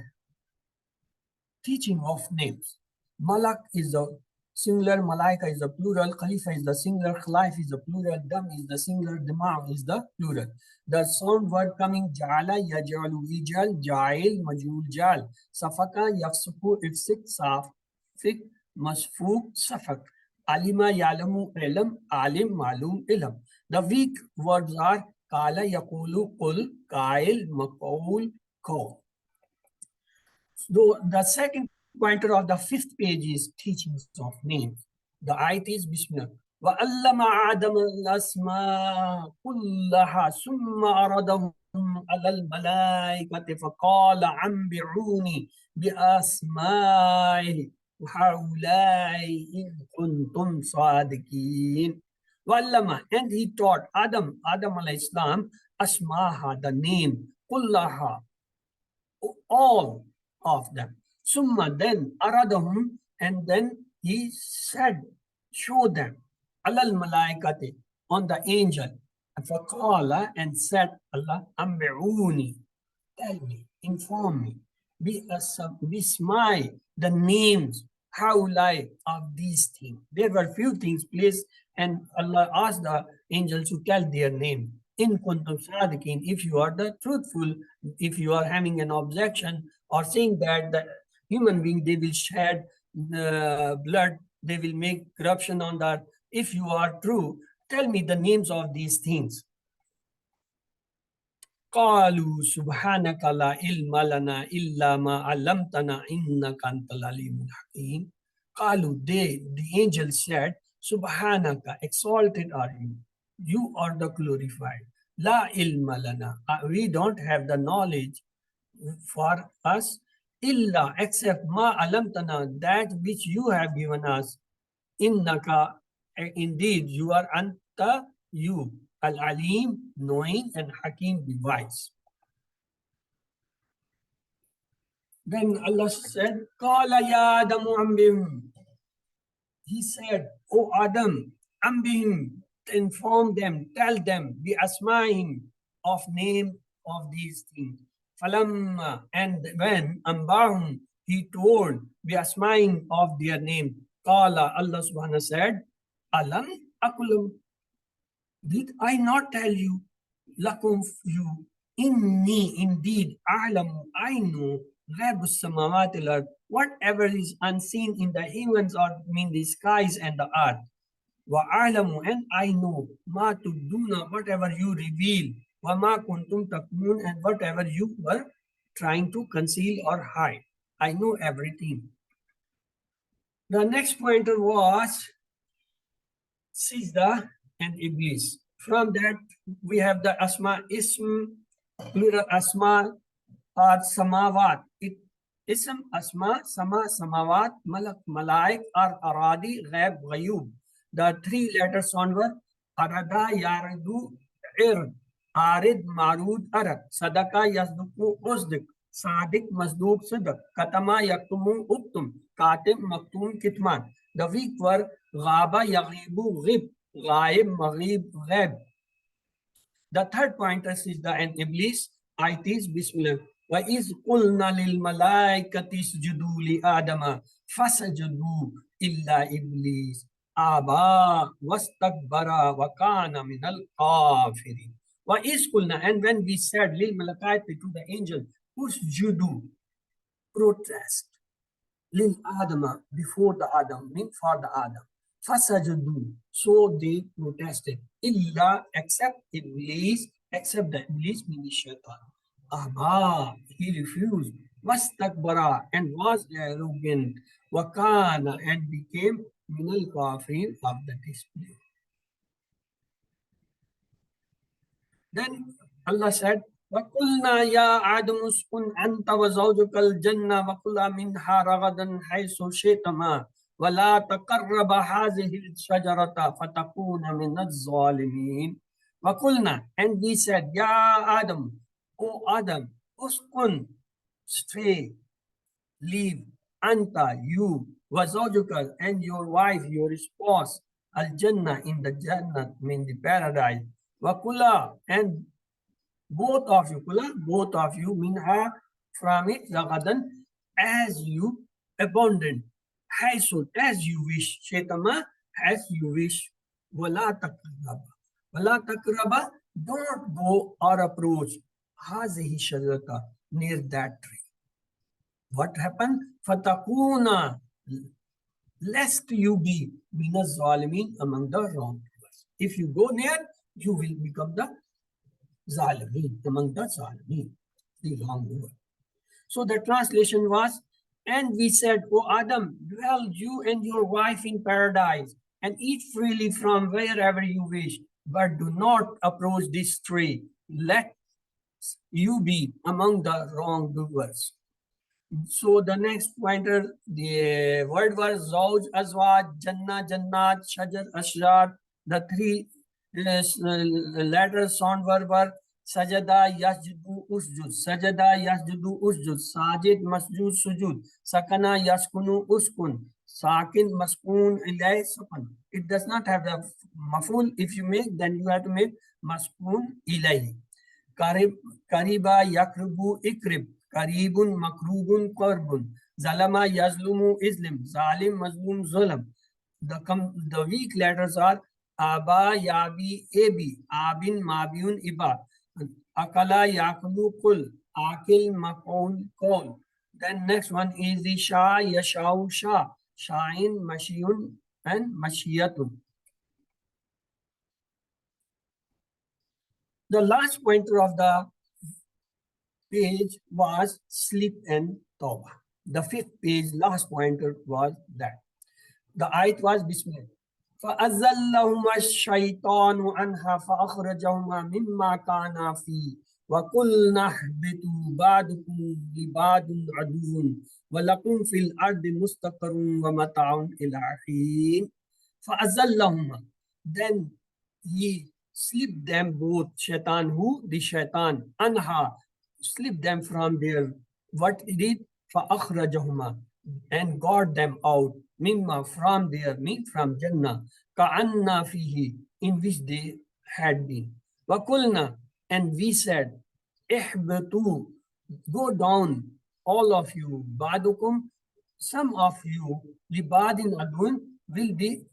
teaching of names. Malak is the singular, Malaika is the plural, Khalifa is the singular, Khalif is the plural, Dam is the singular, Dimam is the plural. The sound word coming Jala, Yajalu, Ijal, Jail, Majul, Jal, Safaka, Yafsuku, Ifsik, Safik, Masfuk, Safak, Alima, Yalamu, Elam, Alim, Malum, Ilam. The weak words are Kala, Yakulu, Kul, Kail, Makaul, Ko. So the second pointer of the fifth page is teachings of names. The ayat is Bismillah. وَأَلَّمَ آدَمَ الْأَسْمَاءَ كُلَّهَا ثُمَّ عَرَضَهُمْ عَلَى الْمَلَائِكَةِ فَقَالَ أَنْبِئُونِي بِأَسْمَاءِ هَؤُلَاءِ إِن كُنتُمْ صَادِقِينَ. وَأَلَّمَ, and he taught Adam alayhi salam, asmaha, the name, kullaha, all of them. Summa, then aradahum, and then he said, show them, alal malaikati, on the angel. And faqala, and said Allah, ambi'uni, tell me, inform me, bismai, the names, howlai of these things. There were few things placed, and Allah asked the angels to tell their name. In kuntum sadiqin, if you are the truthful, if you are having an objection or saying that the human being, they will shed blood, they will make corruption on that. If you are true, tell me the names of these things. قالوا سبحانك لا علم لنا إلا ما علمتنا إنك أنت العليم الحكيم. قالوا, the angel said, Subhanaka, exalted are you. You are the glorified. La ilma lana. We don't have the knowledge for us. Illa, except ma alamtana, that which you have given us. Innaka, indeed, you are anta, you. Al-Alim, knowing, and Hakim, the wise. Then Allah said, Qala ya Adamu ambihim. He said, O Adam, ambihim, inform them, tell them, bi asma'ihim, of name of these things. Falamma, and when ambahum, he told, bi asma'ihim, of their name. Qala, Allah subhanahu said, Alam akulam, did I not tell you, lakum, you, inni, indeed, a'lamu, I know, ghaibus samawati al-ard, whatever is unseen in the heavens or in the skies and the earth. Wa a'lamu, and I know, ma tuduna, whatever you reveal, wa ma kuntum takmun, and whatever you were trying to conceal or hide. I know everything. The next pointer was Sijda and Iblis. From that, we have the Asma, Ism, plural Asma, or Samawat. Ism, Asma, Sama, Samawat, Malak, Malaik, or Aradi, Ghaib, Ghayub. The three letters onward, Arada, Yaradu, Ir, Arid, Marud, Arad, Sadaka, Yazduku, Uzdik, Sadik, Masduk, Sidak, Katama, Yaktumu, Uktum, Katim, Maktum, Kitman. The weak were Ghaba, Yaghibu, Ghib, Ghaib, Maghrib, Ghaib. The third pointer is the Iblis. It is Bismillah. وَإِذْ قُلْنَا لِلْمَلَائِكَةِ اسْجُدُوا لِآدَمَ فَسَجَدُوا إِلَّا إِبْلِيسَ أَبَى وَاسْتَكْبَرَ وَكَانَ مِنَ الْكَافِرِينَ. وَإِذْ قُلْنَا, and when we said لِلْمَلَائِكَةِ to the angel, usjudu, protest, lil Adama, before the Adam, mean for the Adam. Fasajadu, so they protested. Illa, except Iblis, except the Iblis, meaning Shaitan. Aba, he refused. Wastakbara, and was arrogant. Wakana, and became minal kafirin, of the disbelief. Then Allah said, وَقُلْنَا يَا آدَمُ اسْكُنْ أَنْتَ وَزَوْجُكَ الْجَنَّةَ وَكُلَا مِنْهَا رَغَدًا حَيْثُ شِئْتُمَا وَلَا تَقْرَبَا هَٰذِهِ الشَّجَرَةَ فَتَكُونَا مِنَ الظَّالِمِينَ. وَقُلْنَا, and we said, Ya Adam, O Adam, uskun, stay, leave, anta, you, wazawjuka, and your wife, your spouse, al-jannah, in the jannah, mean the paradise, wakula, and both of you, kula, both of you, minha, from it, ragadan, as you abundant, haisul, as you wish, shaitama, as you wish, wala takraba, wala takraba, don't go or approach, hazihi shajarata, near that tree. What happened? Fatakuna, lest you be minas zalimin, among the wrongdoers. If you go near, you will become the zalimin, among the zalimin, the wrongdoer. So the translation was, and we said, O Adam, dwell you and your wife in paradise and eat freely from wherever you wish, but do not approach this tree, lest you be among the wrongdoers. So the next pointer, the word was Zawj, Azwaj, Jannah, Jannat, Shajar, Ashjar. The three letters sound verb were Sajada, Yasjudu, Usjud. Sajada, Yasjudu, Usjud. Sajid, Masjud, Sujud. Sakana, Yaskunu, Uskun. Sakin, Maskun, Ilay, Sukun. It does not have the maful. If you make, then you have to make Maskun, Ilay. Kariba, Yakrubu, Ikrib. Karibun, makrubun, korbun. Zalama, yazlumu, islim. Zalim, mazlum, zulam. The weak letters are Aba, Yabi, Abi. Abin, Mabiun, Iba. Akala, Yakulu, Kul. Akil, Makul, Kol. Then next one is the Shah, Yashau, Shah. Shain, Mashiyun, and Mashiyatun. The last pointer of the page was sleep and tawbah. The fifth page, last pointer was that. The ayat was Bismillah. فَأَزَّلَّهُمَا الشَّيْطَانُ عَنْهَا فَأَخْرَجَهُمَا مِمَّا كَانَا فِيهِ وَقُلْنَا اهْبِطُوا بَعْضُكُمْ لِبَعْضٍ عَدُوٌّ وَلَكُمْ فِي الْأَرْضِ مُسْتَقَرٌّ وَمَتَاعٌ إِلَىٰ حِينٍ فَأَزَّلَّهُمَا. Then he slipped them both, shaitan, who? The shaitan, anha, slipped them from there. What he did? فَأَخْرَجَهُمَا, and got them out, mimma, from there, mean from Jannah, ka'anna fihi, in which they had been. Wakulna, and we said, ihbatu, go down, all of you, badukum, some of you, libadin adun, will be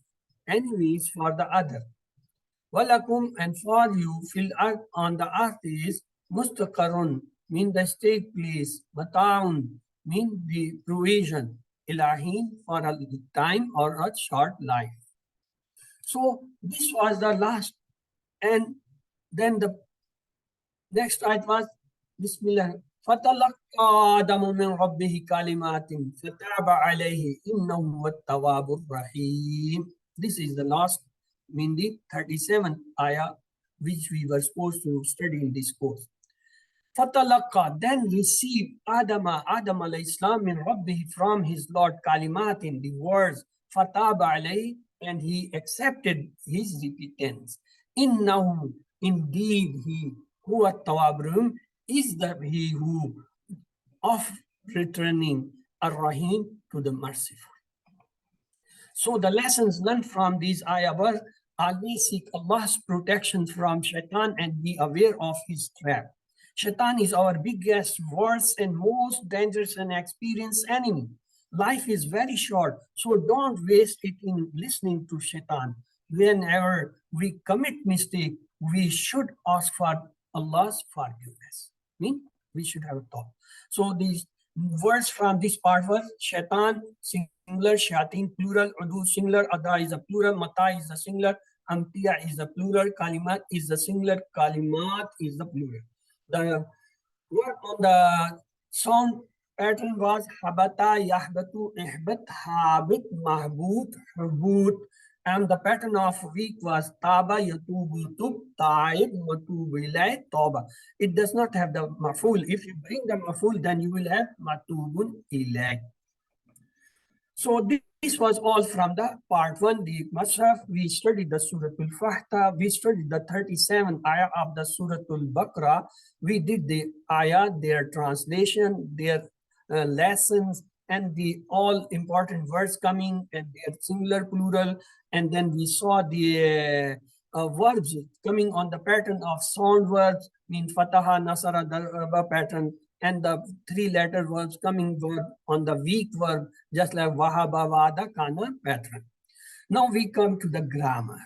enemies for the other. Walakum, and for you, fil earth, on the earth is mustaqarun, mean the state place, mataun, mean the provision, ilahin, for a time or a short life. So this was the last, and then the next ayat was Bismillah. فَتَلَقَّى آدَمُ مِنْ رَبِّهِ كَلِمَاتٍ فَتَابَ عَلَيْهِ إِنَّهُ هُوَ التَّوَّابُ الرَّحِيمُ. This is the last, mean the 37th ayah, which we were supposed to study in this course. Fatalaqa, then received Adam alayhi salam min Rabbih, from his Lord, kalimatin, the words, fataba alayhi, and he accepted his repentance. Innahu, indeed he, huwa tawabrum, is the he who of returning ar-Rahim, to the merciful. So the lessons learned from these ayah were, always seek Allah's protection from shaitan and be aware of his trap. Shaitan is our biggest, worst, and most dangerous and experienced enemy. Life is very short, so don't waste it in listening to Shaitan. Whenever we commit mistake, we should ask for Allah's forgiveness. Mean we should have a thought. So these words from this part was Shaitan, singular, Shayatin, plural, Udu, singular, Ada is a plural, Mata is the singular, Amtiya is the plural, Kalimat is the singular, Kalimat is the plural. The word on the sound pattern was habata, yahbatu, ihbat, habit, mahbut, hubut. And the pattern of week was taba, yatubu, tub, taib, matubu, ilay, toba. It does not have the maful. If you bring the maful, then you will have matubun ilay. So this was all from the part 1, the Masraf. We studied the Surah Al-Fatiha. We studied the 37th ayah of the Surah Al-Baqarah. We did the ayah, their translation, their lessons, and the all important words coming and their singular, plural. And then we saw the verbs coming on the pattern of sound words, mean Fataha, Nasara, Daraba pattern, and the 3-letter verbs coming on the weak verb, just like Wahaba, Wada, Kana pattern. Now we come to the grammar.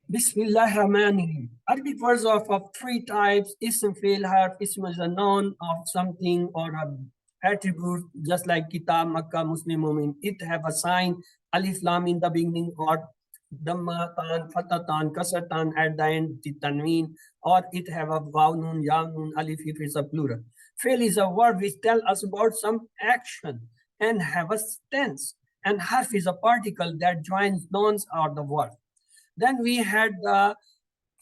Bismillah Rahmanir. Arabic words of 3 types. Ism, fail, harf. Ism is a noun of something or an attribute, just like Kitab, Makkah, Muslim, Mumin. It have a sign, Alif, Lam in the beginning, or Dhamma, Tan, Fatatan, Kasatan at the end, the Tanween, or it have a Vav, Nun, Ya, Nun, Alif if it's a plural. Fail is a word which tell us about some action and have a tense. And harf is a particle that joins nouns or the word. Then we had the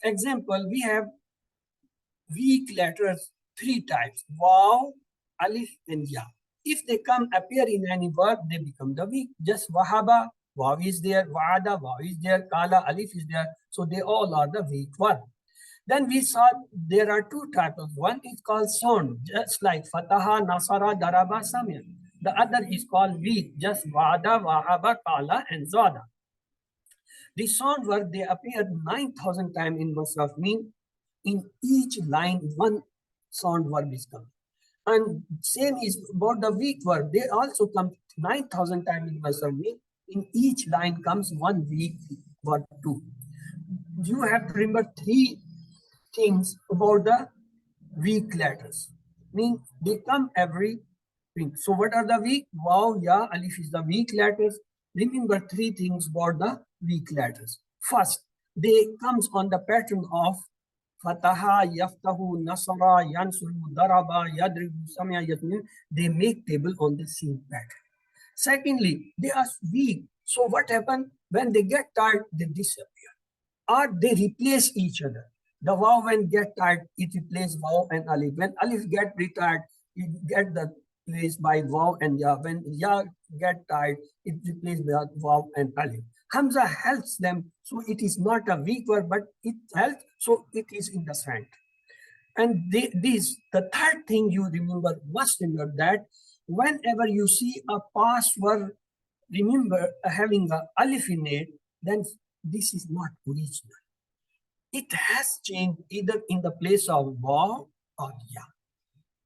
example, we have weak letters, 3 types, Vav, Alif, and Ya. If they appear in any word, they become the weak. Just Wahaba, Vav is there, Wa'ada, Vav is there, Kala, Alif is there. So they all are the weak one. Then we saw there are 2 types of one is called sound, just like Fataha, Nasara, Daraba, Samir. The other is called weak, just Wa'ada, Wahaba, Kala, and Zada. The sound word, they appear 9,000 times in Masraf, mean in each line, one sound verb is coming. And same is about the weak verb. They also come 9,000 times in Masraf, mean in each line comes one weak verb too. You have to remember 3 things about the weak letters. Mean they come every thing. So what are the weak? Wow, Ya, Alif is the weak letters. Remember 3 things about the weak letters. First, they comes on the pattern of Fataha, Yaftahu, Nasara, Yansuru, Daraba, Yadribu, Samya, Yatmin. They make table on the same pattern. Secondly, they are weak. So what happens? When they get tired, they disappear. Or they replace each other. The Vav when get tired, it replaces Vav and Alif. When Alif get retired, it get the place by Vav and Ya. When Ya get tired, it replaces by Vav and Alif. Hamza helps them, so it is not a weak word, but it helps, so it is in the center. And the 3rd thing you must remember that whenever you see a past word, remember having a alif in it, then this is not original. It has changed either in the place of Vav or Ya.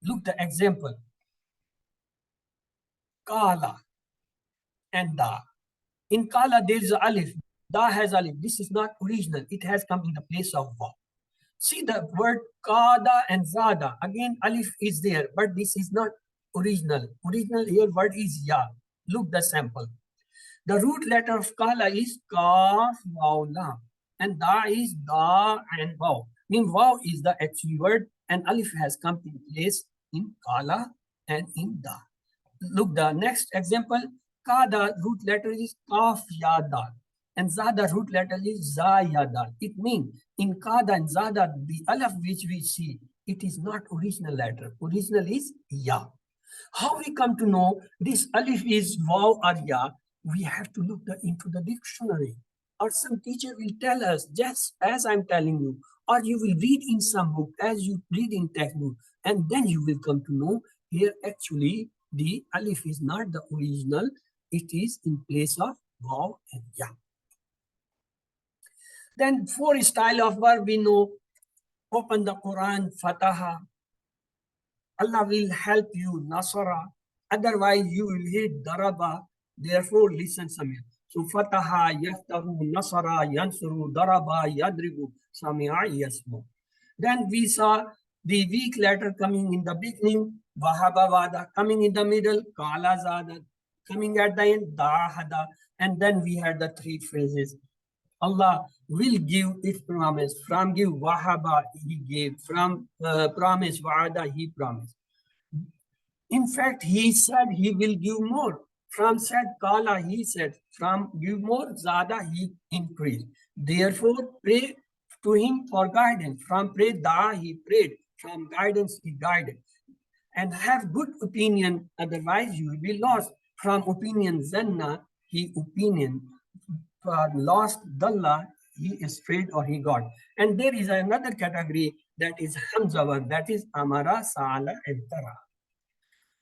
Look the example. Kala and Da. In Kala, there is Alif. Da has Alif. This is not original. It has come in the place of Vav. See the word Kada and Zada. Again, Alif is there, but this is not original. Original here word is Ya. Look the sample. The root letter of Kala is Kaf, Vav, Lam. And Da is Da and Vav. Mean Vav is the actual word and Alif has come in place in Kala and in Da. Look the next example. Kada root letter is Kaf, Ya, Da. And Zada root letter is Za, Ya, Da. It means in Kada and Zada, the Alif which we see, it is not original letter. Original is Ya. How we come to know this Alif is Vav or Ya? We have to look into the dictionary, or some teacher will tell us just as I'm telling you, or you will read in some book as you read in textbook, and then you will come to know here actually the Alif is not the original, it is in place of Vav and Ya. Then 4 style of verb we know. Open the Quran, Fataha. Allah will help you, Nasara. Otherwise, you will hit Daraba. Therefore, listen, Samir. So, Fataha, Yaftahu, Nasara, Yansuru, Daraba, Yadribu, Samia, Yasmu. Then we saw the weak letter coming in the beginning, Wahaba Wada, coming in the middle, Kala Zada, coming at the end, Dahada. And then we had the three phrases. Allah will give if promise. From give Wahaba, he gave. From promise, Wa'ada, he promised. In fact, he said he will give more. From said Kala, he said, from give more, Zada, he increased. Therefore, pray to him for guidance. From pray, Da, he prayed. From guidance, he guided. And have good opinion, otherwise you will be lost. From opinion, Zanna, he opinion. Lost, Dalla, he is straight or he got. And there is another category that is Hamzawa, that is Amara, Sala, and Tara.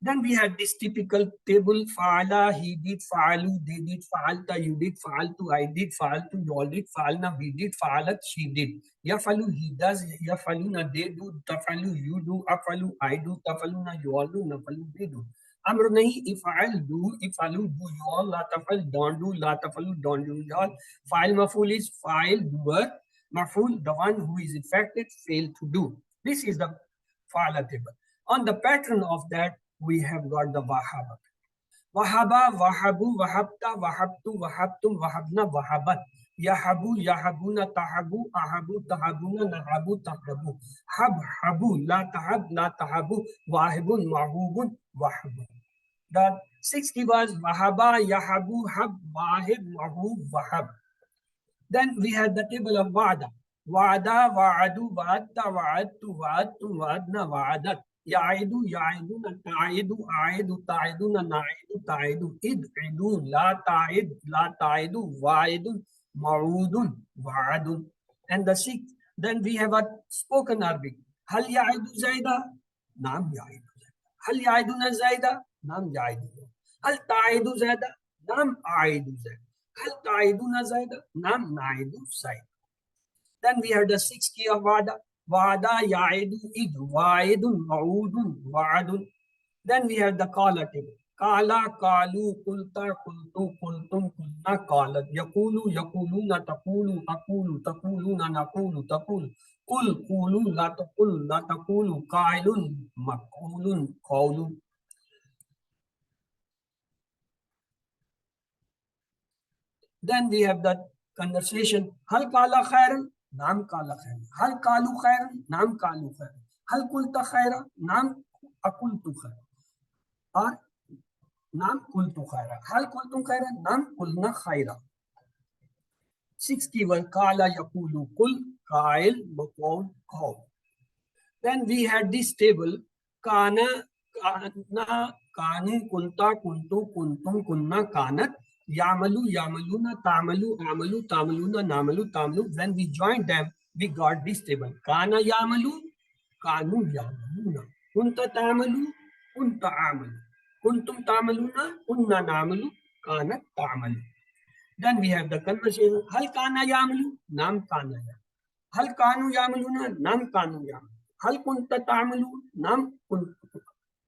Then we had this typical table, Fa'ala, he did, Fa'alu, they did, Fa'alta, you did, Fa'altu, I did, Fa'altu, you all did, Fa'alna, we did, Fa'alat, she did. Yafalu, he does, Yafaluna, they do, Tafalu, you do, Afalu, I do, Tafaluna, you all do, Nafalu, they do. Amr nahi, if'al, do, ifalu, do, you all, la tafal, don't do, la tafalu, don't do, you all. Fa'il maful is fa'il, doer, maful, the one who is affected, fail to do. This is the Fa'ala table. On the pattern of that, we have got the Wahaba. Wahaba, Wahabu, Wahabta, Wahabtu, Wahabtum, Wahabna, Wahabat. Yahabu, Yahabuna, Tahabu, Ahabu, Tahabuna, Nahabu, Tahabu. Hab, Habu, La Tahab, La Tahabu, Wahibun, Wahubun, Wahabu. The 6 keywords, Wahaba, Yahabu, Hab, Wahib, Wahub, Wahab. Then we had the table of Wa'ada. Wa'ada, Wa'adu, Wa'adta, Wa'adtu, Wa'adtum, Wa'adna, Wa'adat. Ya'idu, Ya'iduna, Ta'idu, A'idu, Ta'iduna, Na'idu, Ta'idu, Id'idu, La Ta'id, La Ta'idu, Wa'idun, Ma'udun, Wa'adun. And the 6th, then we have a spoken Arabic. Hal Ya'idu Zaida? Naam Ya'idu Zaida. Hal Ya'iduna Zaida? Naam Ya'idu Zaida. Hal Ta'idu Zaida? Naam A'idu Zaida. Hal Ta'iduna Zaida? Naam Na'idu Zaida. Then we have the 6th key of Wa'ada. Wa'ada, Ya'idu, Id, Wa'idun, Ma'udun, Wa'adun. Then we have the Qala table. Qala, Qalu, Qulta, Qultu, Qultum, Qulna, Qalat. Yaqulu, Yaquluna, Taqulu, Aqulu, Taquluna, Naqulu, Taqulu. Qul, Qulu, La Taqul, La Taqulu, Qailun, Maqulun, Qawlun. Then we have that conversation. Hal Qala Khairan? Naam Qala Khairan. Hal Qalu Khairan? Naam Qalu Khairan. Hal Qulta Khairan? Naam Aqultu Khairan. Or Naam Qultu Khairan. Hal Qultum Khairan? Naam Qulna Khairan. 6 keyword, Qala Yaqulu, Qul, Qail, Maqaul, Qaul. Then we had this table, Kana, Kana, Kanu, Kunta, Kuntu, Kuntum, Kunna, Kanat, Yamalu, Yamaluna, Tamalu, Amalu, Tamaluna, Namalu, Tamalu. When we joined them, we got this table. Kana Yamalu, Kanu Yamaluna. Kunta Tamalu, Kunta Amalu. Kuntum Tamaluna, Kunna Namalu, Kanat Tamalu. Then we have the conversation. Hal Kana Yamalu, Nam Kana Yamalu. Hal Kanu Yamaluna, Nam Kanu Yamalu. Hal Kunta Tamalu, Nam Kunta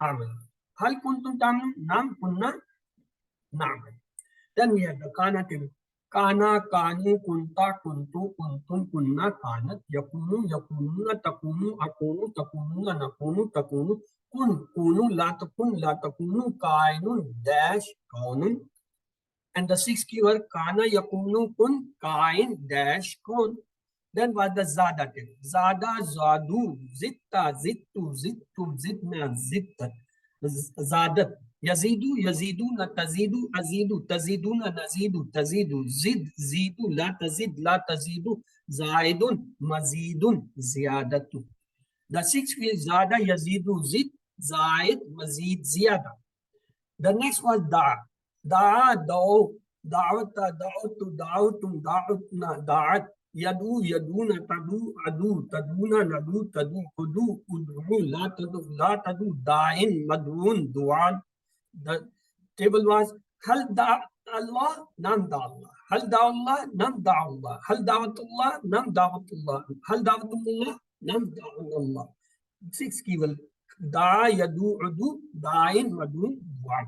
Amalu. Hal Kuntum Tamalu, Nam Kunna Namalu. Then we have the Kana table. Kana, Kanu, Kunta, Kuntu, Kuntum, Kunna, Kanat, Yakunu, Yakununa, Takunu, Akunu, Takununa, Nakunu, Takunu, Kun, Kunu, La Takun, La Takunu, Kainun, Dash, Kaunun. And the 6th keyword, Kana, Yakunu, Kun, Kain, Dash, Kun. Then was the Zada table. Zada, Zadu, Zitta, Zittu, Zittu, Zidna, Zittat, Zadat. Yazidu, Yaziduna, Tazidu, Azidu, Taziduna, Nazidu, Tazidu, Zid, Zidu, La Tazid, La Tazidu, Zaidun, Mazidun, Ziyadatu. The 6th is Zada, Yazidu, Zid, Zaid, Mazid, Ziyada. The next was Da. Da, Da'u, Da'wata, Da'utu, Da'utum, Da'utna, Da'at. Yadu, Yaduna, Tadu, Adu, Taduna, Nadu, Tadu, Kudu, Udru, La Tadu, La Tadu, Da'in, Madun, Du'an. The table was Hal da Allah, Nam da Allah. Hal da Allah, Nam da Allah. Hal da'watullah, Nam da'watullah. Hal da'watullah, Nam Allah. Six keyword. Da, yadu, udu, da'in, madun, du'a.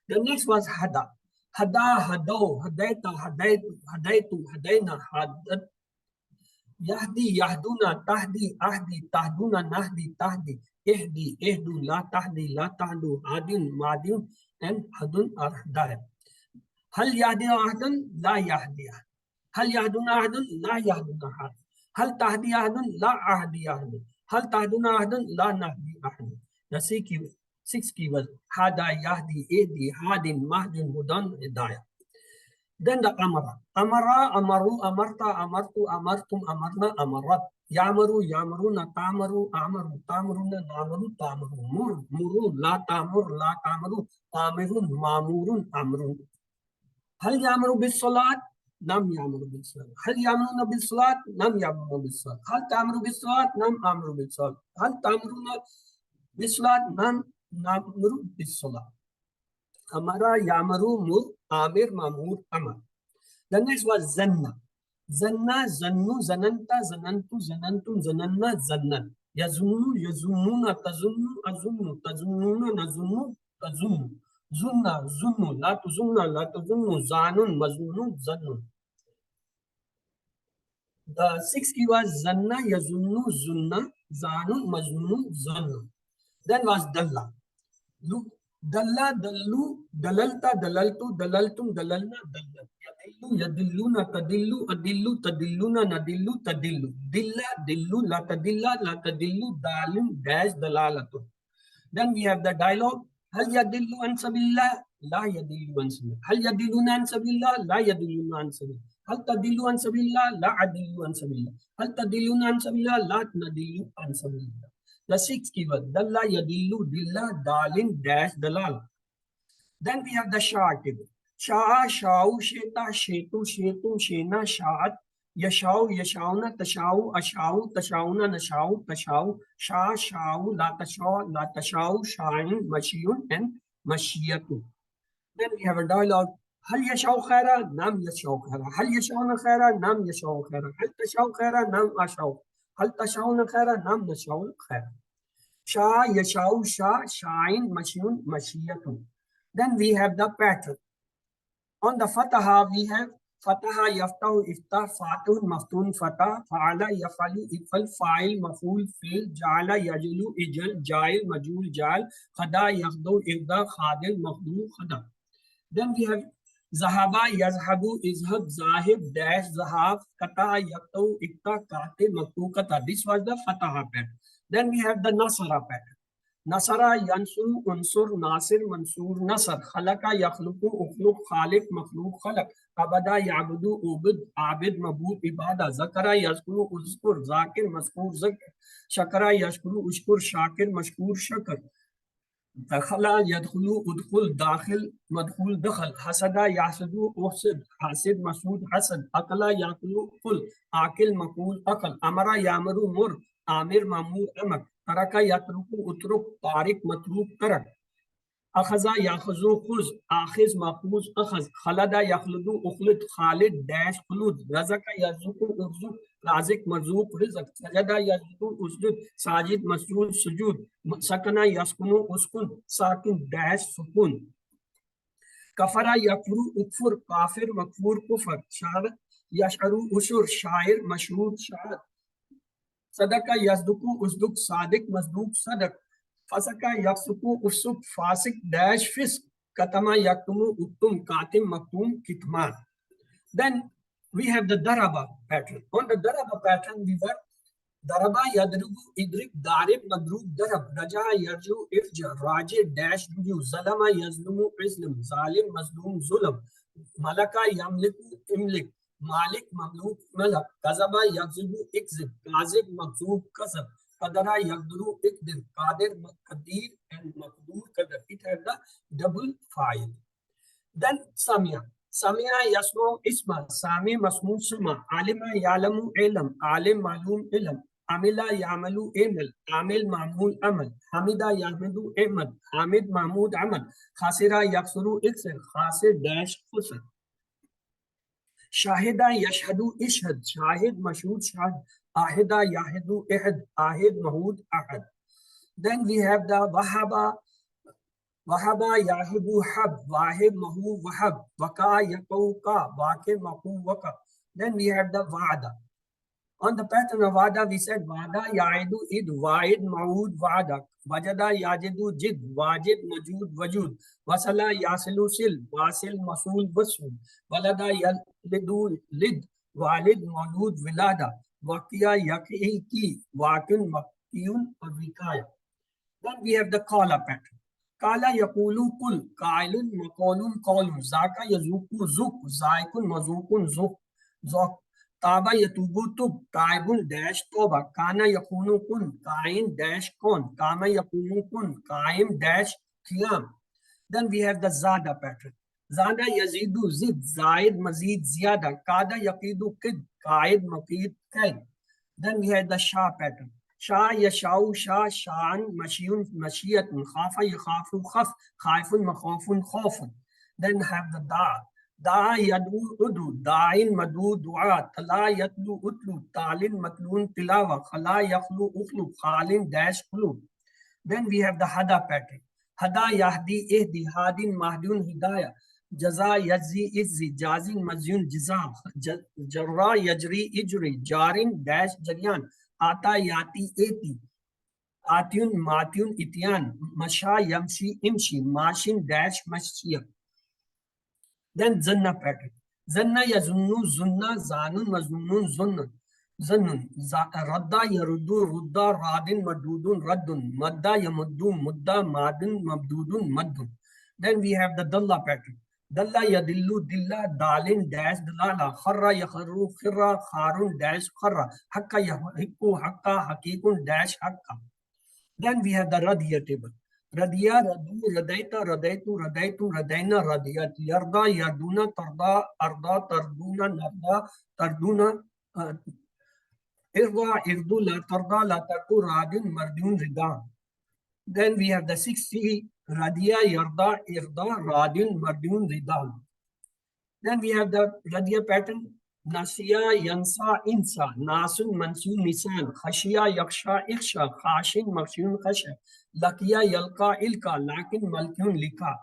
The next was hada. Hada, hado, hadaita, hadaitu, hadaitu, hadaina, hadat. Yahdi, yahduna, tahdi, ahdi, tahduna, nahdi, tahdi. Ihdi, ihdu, la tahdi, la tahdu, hadin, madin, and hadun are hidayah. هل يهدي أحد؟ لا يهدي أحد. هل يهدون أحد؟ لا يهدون أحد. هل تهدي أحد؟ لا أهدي أحد. هل تهدون أحد؟ لا نهدي أحد. The six keywords. Hada, Yahdi, Edi, Hadin, Mahdin, Hudan, Hidayah. Then the Amara. Amara, Amaru, Amarta, Amartu, Amartum, Amarna, Amarat. Yamaru, Yamaruna, Tamaru, Amaru, Tamaruna, Namaru, Tamaru. Mur, Muru, La Tamur, La Tamaru, Amirun, Mamurun, Amrun. هل يأمروا بالصلاة؟ نعم يأمروا بالصلاة. هل يأمرون بالصلاة؟ نعم يأمرون بالصلاة. هل تأمروا بالصلاة؟ نعم أمروا بالصلاة. هل تأمرون بالصلاة؟ نعم نأمر بالصلاة. أمر يأمر مر آمر مأمور أمر. The next was zanna. Zanna, zannu, zananta, zanantu, zanantum, zananna, zannan. Yazunnu, yazunnuna, tazunnu, azunnu, tazunnuna, nazunnu, tazunnu. Zunna, zunnu, la tuzunna, la tuzunnu, zanun, maznun, zannun. The sixth key was zanna, yazunnu, zunna, zanun, maznun, zannun. Then was dalla. Look, dalla, dallu, dalalta, dalaltu, dalaltum, dalalna, dallat. Yadillu, yadilluna, tadillu, adillu, tadilluna, nadillu, tadillu. Dilla, dillu, la tadilla, la tadillu, dalun, dash, dalalatu. Then we have the dialogue. هل يدل عن سبيل الله؟ لا يدل عن سبيل الله. هل يدلون عن سبيل الله؟ لا يدلون عن سبيل الله. هل تدل عن سبيل الله؟ لا أدل عن سبيل الله. هل تدلون عن سبيل الله؟ لا ندل عن سبيل الله. The sixth keyword. دل يدل دل دال dash dalal. Then we have the Shah table. Shah, Shau, Sheta, Shetu, Shetu, Shena, Shat, Yashau, Yashauna, Tashau, Ashau, Tashauna, Nashau, Tashau, Shah, Shau, La Tashau, La Tashau, Shain, Mashiun, and Mashiatu. Then we have a dialogue. هل يشاء خيرا؟ نعم يشاء خيرا. هل يشاءون خيرا؟ نعم يشاء خيرا. هل تشاء خيرا؟ نعم أشاء. هل تشاءون خيرا؟ نعم نشاء خيرا. Shah, Yashau, Shah, Shain, Mashiun, Mashiatu. Then we have the pattern. On the Fataha, we have Fataha, Yaftahu, Iftah, Fatun, Maftun, Fatah, Fa'ala, Yafalu, Ifal, Fa'il, Maful, Fil, Jala, Yajulu, Ijal, Jail, Majul, Jal, Khada, Yakhdu, Igda, Khadil, Makhdu, Khada. Then we have Zahaba, Yazhabu, Izhab, Zahib, Dash, Zahab, Kata, Yaktu, Ikta, Kate, Maktu, Kata. This was the Fataha pattern. Then we have the Nasara pattern. Nasara, Yansur, Unsur, Nasir, Mansur, Nasar, Khalaka, Yakhluku, Ukhluk, Khalik, Makhluk, Khalak, Abada, Yabudu, Ubid, Abid, Mabud, Ibada, Zakara, Yazkuru, Uzkur, Zakir, Maskur, Zakir, Shakara, Yashkuru, Ushkur, Shakir, Mashkur, Shakar. دخل يدخل ادخل داخل مدخول دخل حسد يحسد أحسد حاسد مسعود حسد أكل يأكل كل آكل مقول أكل أمر يأمر مر آمر مأمور أمر ترك يترك اترك تارك متروك ترك أخذ يأخذ خذ آخذ مأخوذ أخذ خلد يخلد أخلد خالد داش خلود رزق يرزق ارزق رازق مرزوق رزق سجد يسجد اسجد ساجد مسجود سجود سكن يسكن اسكن ساكن داش سكون كفر يكفر اكفر كافر مكفور كفر شعر يشعر اشر شاعر مشهور شعر صدق يصدق اصدق صادق مصدوق صدق فسق يفسق افسق فاسق داش فسق كتم يكتم اكتم كاتم مكتوم كتمان. Then we have the Daraba pattern. On the Daraba pattern, we were Daraba, Yadrubu, Idrib, Darib, Madrub, Darab, Raja, Yarju, Ifja, Raji, Dash, Ruju, Zalama, Yazlumu, Islam, Zalim, Mazlum, Zulam, Malaka, Yamliku, Imlik, Malik, Mamluk, Malak, Kazaba, Yakzibu, Ikzib, Kazib, Makzub, Kazab, Kadara, Yakduru, Ikdir, Kadir, Kadir, and Makdur, Kadar. It had the double five. Then Samia. Samia Yasmo Isma, Sami Masmu Suma, Alima Yalamu Elam, Alim Malum Ilam, Amila Yamalu Emil, Amil Mahmud Amal, Hamida Yahmedu Ahmad, Hamid Mahmud Ahmad, Khasira Yaksuru Iksir, Khasir Dash Khusr. Shahida Yashhadu Ishhad, Shahid Mashhud Shahid, Ahida, Yahidu, Ihd, Ahid, Mahud, Ahad. Then we have the Wahaba, Wahaba, Yahibu, Hab, Wahib, Mahu, Wahab, Waka, Yakauka, Wake, Mahu, Waka. Then we have the Vada. On the pattern of Vada, we said Vada, Yaidu, Id, Vaid, Maud, Vada, Vajada, Yajidu, Jid, Wajid, Majud, Wajud, Wasala, Yasilu, Sil, Wasil, Masul, Wasul, Walada, Yalidu, Lid, Walid, Maulud, Vilada, Wakia, Yaki, Ki, Wakin, Makiyun, or Vikaya. Then we have the Kala pattern. Kala Yakulu Kul, Kailun, Makolun, Kolun, Zaka, Yazuku, Zuk, Zaikun, Mazukun, Zuk, Zok. Taba yatubu tub, taibun dash toba, kana yakunu kun, kain dash kon, kama yakunu kun, kaim dash qiyam. Then we have the Zada pattern. Zada yazidu zid, zaid mazid ziyada, kada yaqidu kid, qaid maqid kaid. Then we have the Shah pattern. Shah yashau shah shan mashiyun mashiyatun khafa yakhafu khaf khaifun makhafun khafun. Then have the Da. Da yadu udu da'in madu du'a tala yatlu utlu talin matlun tilawa khala yakhlu ukhlu khalin dash khulu. Then we have the Hada pattern. Hada yahdi ihdi hadin mahdun hidayah. Jaza yazzi izzi jazin mazyun jizam. Jarra yajri ijri jarin dash jaryan. Ata yati eti. Atyun matyun ityan. Masha yamshi imshi. Mashin dash mashiyah. Then Zanna pattern. Zanna yazunnu zunna zanun mazunnun zunnun. Zannun. Radda yaruddu rudda radin madudun raddun. Madda yamuddu mudda madun mabdudun maddun. Then we have the Dalla pattern. Dalla yadillu dilla dalin dash dalala. Kharra yakharru khirra kharun dash kharra. Hakka yahikku hakka hakikun dash hakka. Then we have the Radhiya table. Radhiya, Radu, Radaita, Radaitu, Radaitu, Radaina, Radhiyat, Yarda, Yarduna, Tarda, Arda, Tarduna, Narda, Tarduna, Irda, Irdu, La Tarda, La Tardu, Radin, Mardun, Ridan. Then we have the 60 Radhiya, Yarda, Irda, Radin, Mardun, Ridan. Then we have the Radhiya pattern. Nasiya, Yansa, Insa, Nasun, Mansun, Nisan, Khashiya, Yaksha, Iksha, Khashin, Makshun, Khasha, Lakiya, Yalka, Ilka, Lakin, Malkyun, Lika.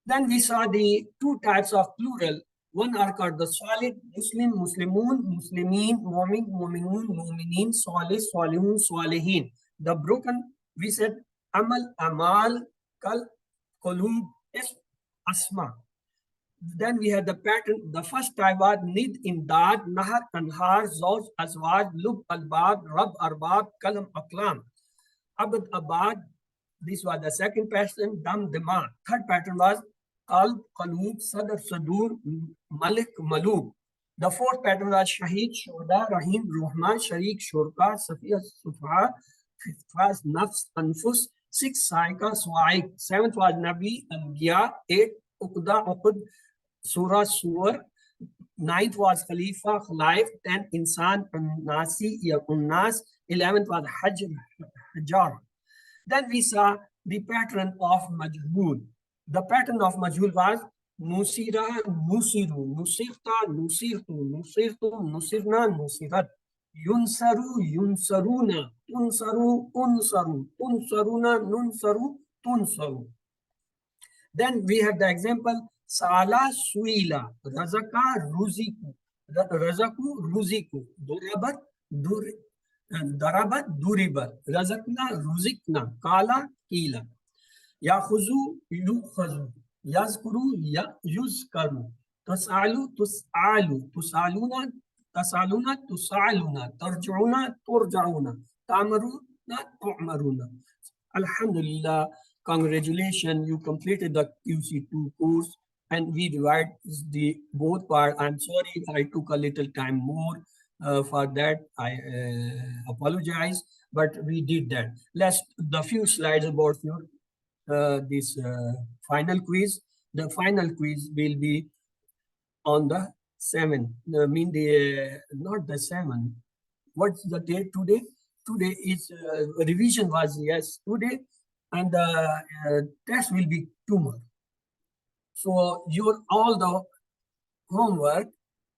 Then we saw the two types of plural. One are called the solid Muslim, Muslimun, Muslimin, Mu'min, Mu'minun, Mu'minin, Salih, Salihun, Salihin. The broken, we said Amal, Amal, Kal, Qulub, Asma. Then we have the pattern. The first type was Nid, Imdad, Nahar, Anhar, Zawj, Azwaj, Lub, Albab, Rab, Arbab, Kalam, Aklam. Abad, Abad. This was the second pattern. Dam, Dima. Third pattern was Qalb, Qaloob, Sadr, Sadur, Malik, Maloob. The fourth pattern was Shahid, Shoda, Rahim, Rahman, Sharik, Shurka, Safiya, Sufa. Fifth was Nafs, Anfus. Sixth, Saika, Swaik. Seventh was Nabi, Anbiya. Eighth, Uqda, Uqd, Surah, Surah. Ninth was Khalifa, Khalif. 10th, Insan, Nasi, Unnas. 11th was Hajr, Hajar. Then we saw the pattern of Majhul. The pattern of Majhul was Nusira, Nusiru, Nusirta, Nusirtu, Nusirtu, Nusirna, Nusirat. Yunsaru, Yunsaruna, Unsaru, Unsaru, Unsaruna, Nunsaru, Tunsaru. Then we have the example Sala Suila, Razaka Ruziku, Razaku Ruziku, Durabat Darabat Duribat, Razakna Ruzikna, Kala Kila, Yakhuzu Yukhazu, Yazkuru Yuzkaru, Tasalu Tusalu, Tusaluna, Tasaluna, Tusaluna, Tarjuna, Turjauna, Tamaruna, Tu'maruna. Alhamdulillah. Congratulations, you completed the QC2 course and we divide the both part. I'm sorry I took a little time more for that. I apologize, but we did that. Let's the few slides about your this final quiz. The final quiz will be on the 7th. I mean the not the 7th. What's the date today? Today is revision was yes today. And the test will be tomorrow. So your all the homework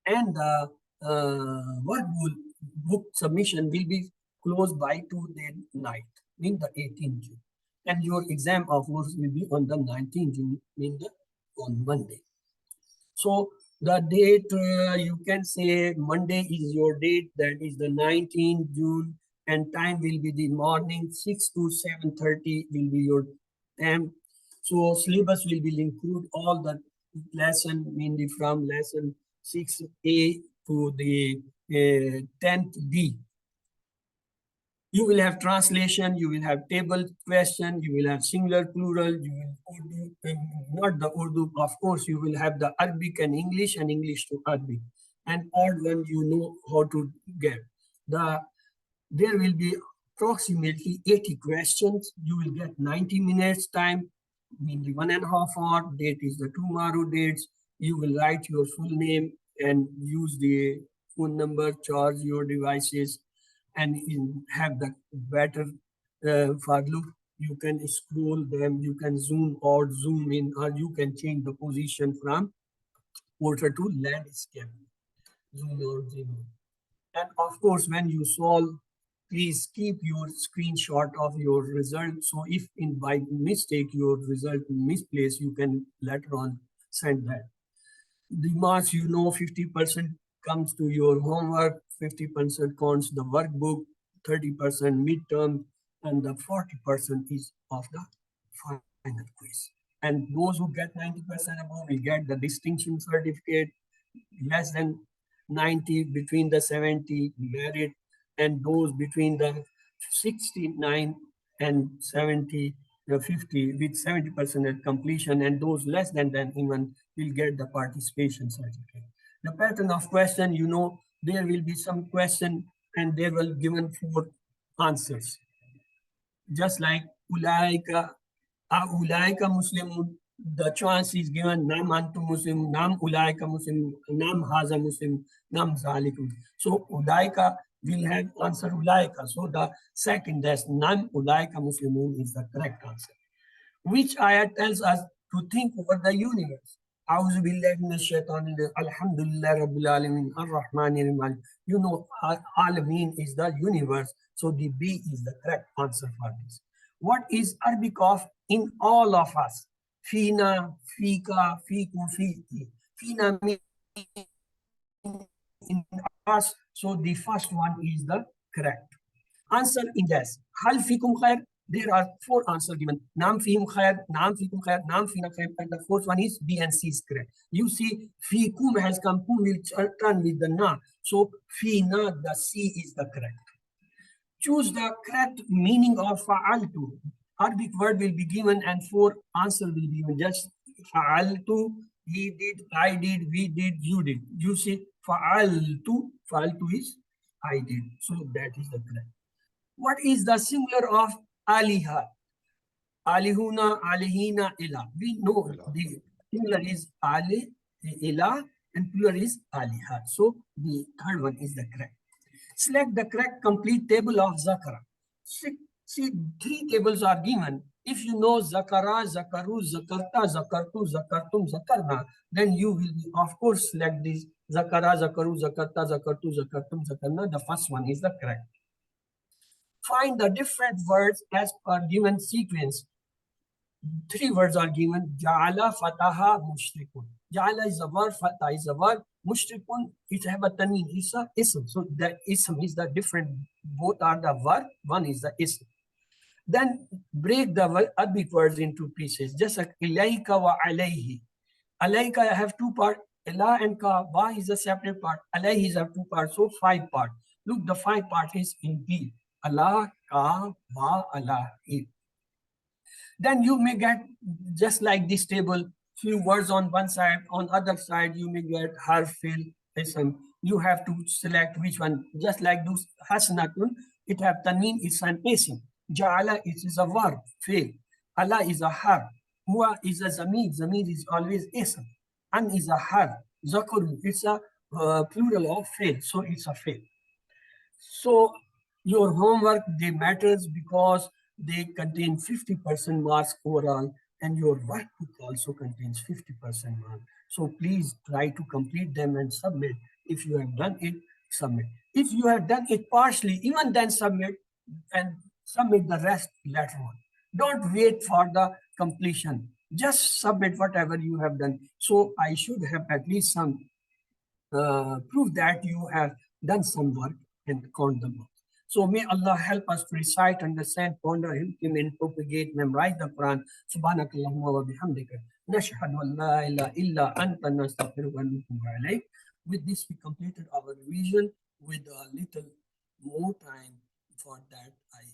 and the workbook book submission will be closed by today night, mean the 18th June. And your exam, of course, will be on the 19th June, mean the on Monday. So the date, you can say Monday is your date, that is the 19th June, and time will be the morning 6 to 7:30 will be your time. So syllabus will be include all the lesson, mainly from lesson 6A to the 10th D. You will have translation, you will have table question, you will have singular, plural, you will Urdu, not the Urdu, of course, you will have the Arabic and English to Arabic. And odd one, you know how to get. There will be approximately 80 questions. You will get 90 minutes time, mainly 1.5 hour. Date is the tomorrow dates. You will write your full name and use the phone number, charge your devices, and you have the better for look. You can scroll them, you can zoom out, zoom in, or you can change the position from portrait to landscape. Zoom out, zoom out. And of course, when you solve, please keep your screenshot of your result. So if in by mistake your result misplaced, you can later on send that. The marks, 50% comes to your homework, 50% counts the workbook, 30% midterm, and the 40% is of the final quiz. And those who get 90% above will get the distinction certificate. Less than 90, between the 70, merit, and those between the 69 and 70, 50 with 70% at completion, and those less than even will get the participation certificate. The pattern of question, there will be some question and they will given 4 answers. Just like Ulaika, Ulaika Muslimun, the choice is given Nam Antu Muslim, Nam Ulaika Muslim, Nam Haza Muslim, Nam Zalikum. So Ulaika will have answer Ulaika. So the second, that's Nam Ulaika Muslimun is the correct answer. Which ayat tells us to think over the universe? A'udhu billahi minash shaitanir rajim. Alhamdulillah Rabbil Alamin Ar-Rahmanir Rahim. Alameen is the universe. So the B is the correct answer for this. What is Arabic of in all of us? Fina, fika, fikum, fiki. Fina means in us. So the first one is the correct. Answer in this. Hal fikum khair? There are 4 answers given. Nam fihim khair, nam fikum khair, nam fina khair, and the 4th one is B and C is correct. You see, fikum has come, kum will turn with the na. So fina, the C is the correct. Choose the correct meaning of fa'altu. Arabic word will be given and 4 answers will be given. Just fa'altu, he did, I did, we did, you did. You see, fa'altu is I did. So that is the correct. What is the singular of aliha? Alihuna, alihina, ila. We know the singular is ali, ila, and plural is aliha. So the third one is the correct. Select the correct complete table of zakara. See, 3 tables are given. If you know zakara, zakaru, zakarta, zakartu, zakartum, zakarna, then you will, of course, select this zakara, zakaru, zakarta, zakartu, zakartum, zakarna. The first one is the correct. Find the different words as per given sequence. 3 words are given. Ja'ala, fataha, mushrikun. Ja'ala is a word, fatah is a word. Mushrikun, it have a tanween, it's a ism. So the ism is the different, both are the word, one is the ism. Then break the Arabic words into pieces. Just like ilayka wa alayhi. Alayka have 2 parts. Ila and ka, wa is a separate part. Alayhi is a 2 parts, so 5 parts. Look, the 5 part is in B. Allah, ka, wa, Allah. Then you may get, just like this table, few words on one side, on other side, you may get harf, fil, ism. You have to select which one. Just like this hasanatun, it have tanween, it's an ism. Ja'ala, it is a verb, fil. Allah is a harf. Huwa is a zamir. Zamir is always ism. An is a harf. Zakuru, it's a plural of fil, so it's a fil. So your homework, they matters because they contain 50% marks overall, and your workbook also contains 50% marks. So please try to complete them and submit. If you have done it, submit. If you have done it partially, even then submit, and submit the rest later on. Don't wait for the completion. Just submit whatever you have done. So I should have at least some prove that you have done some work and count the books. So may Allah help us to recite, understand, ponder, implement, propagate, memorize the Quran. Subhanakallahumma wa bihamdika. Nashhadu an la ilaha illa anta nastaghfiruka wa natubu ilayk. With this, we completed our revision with a little more time for that. I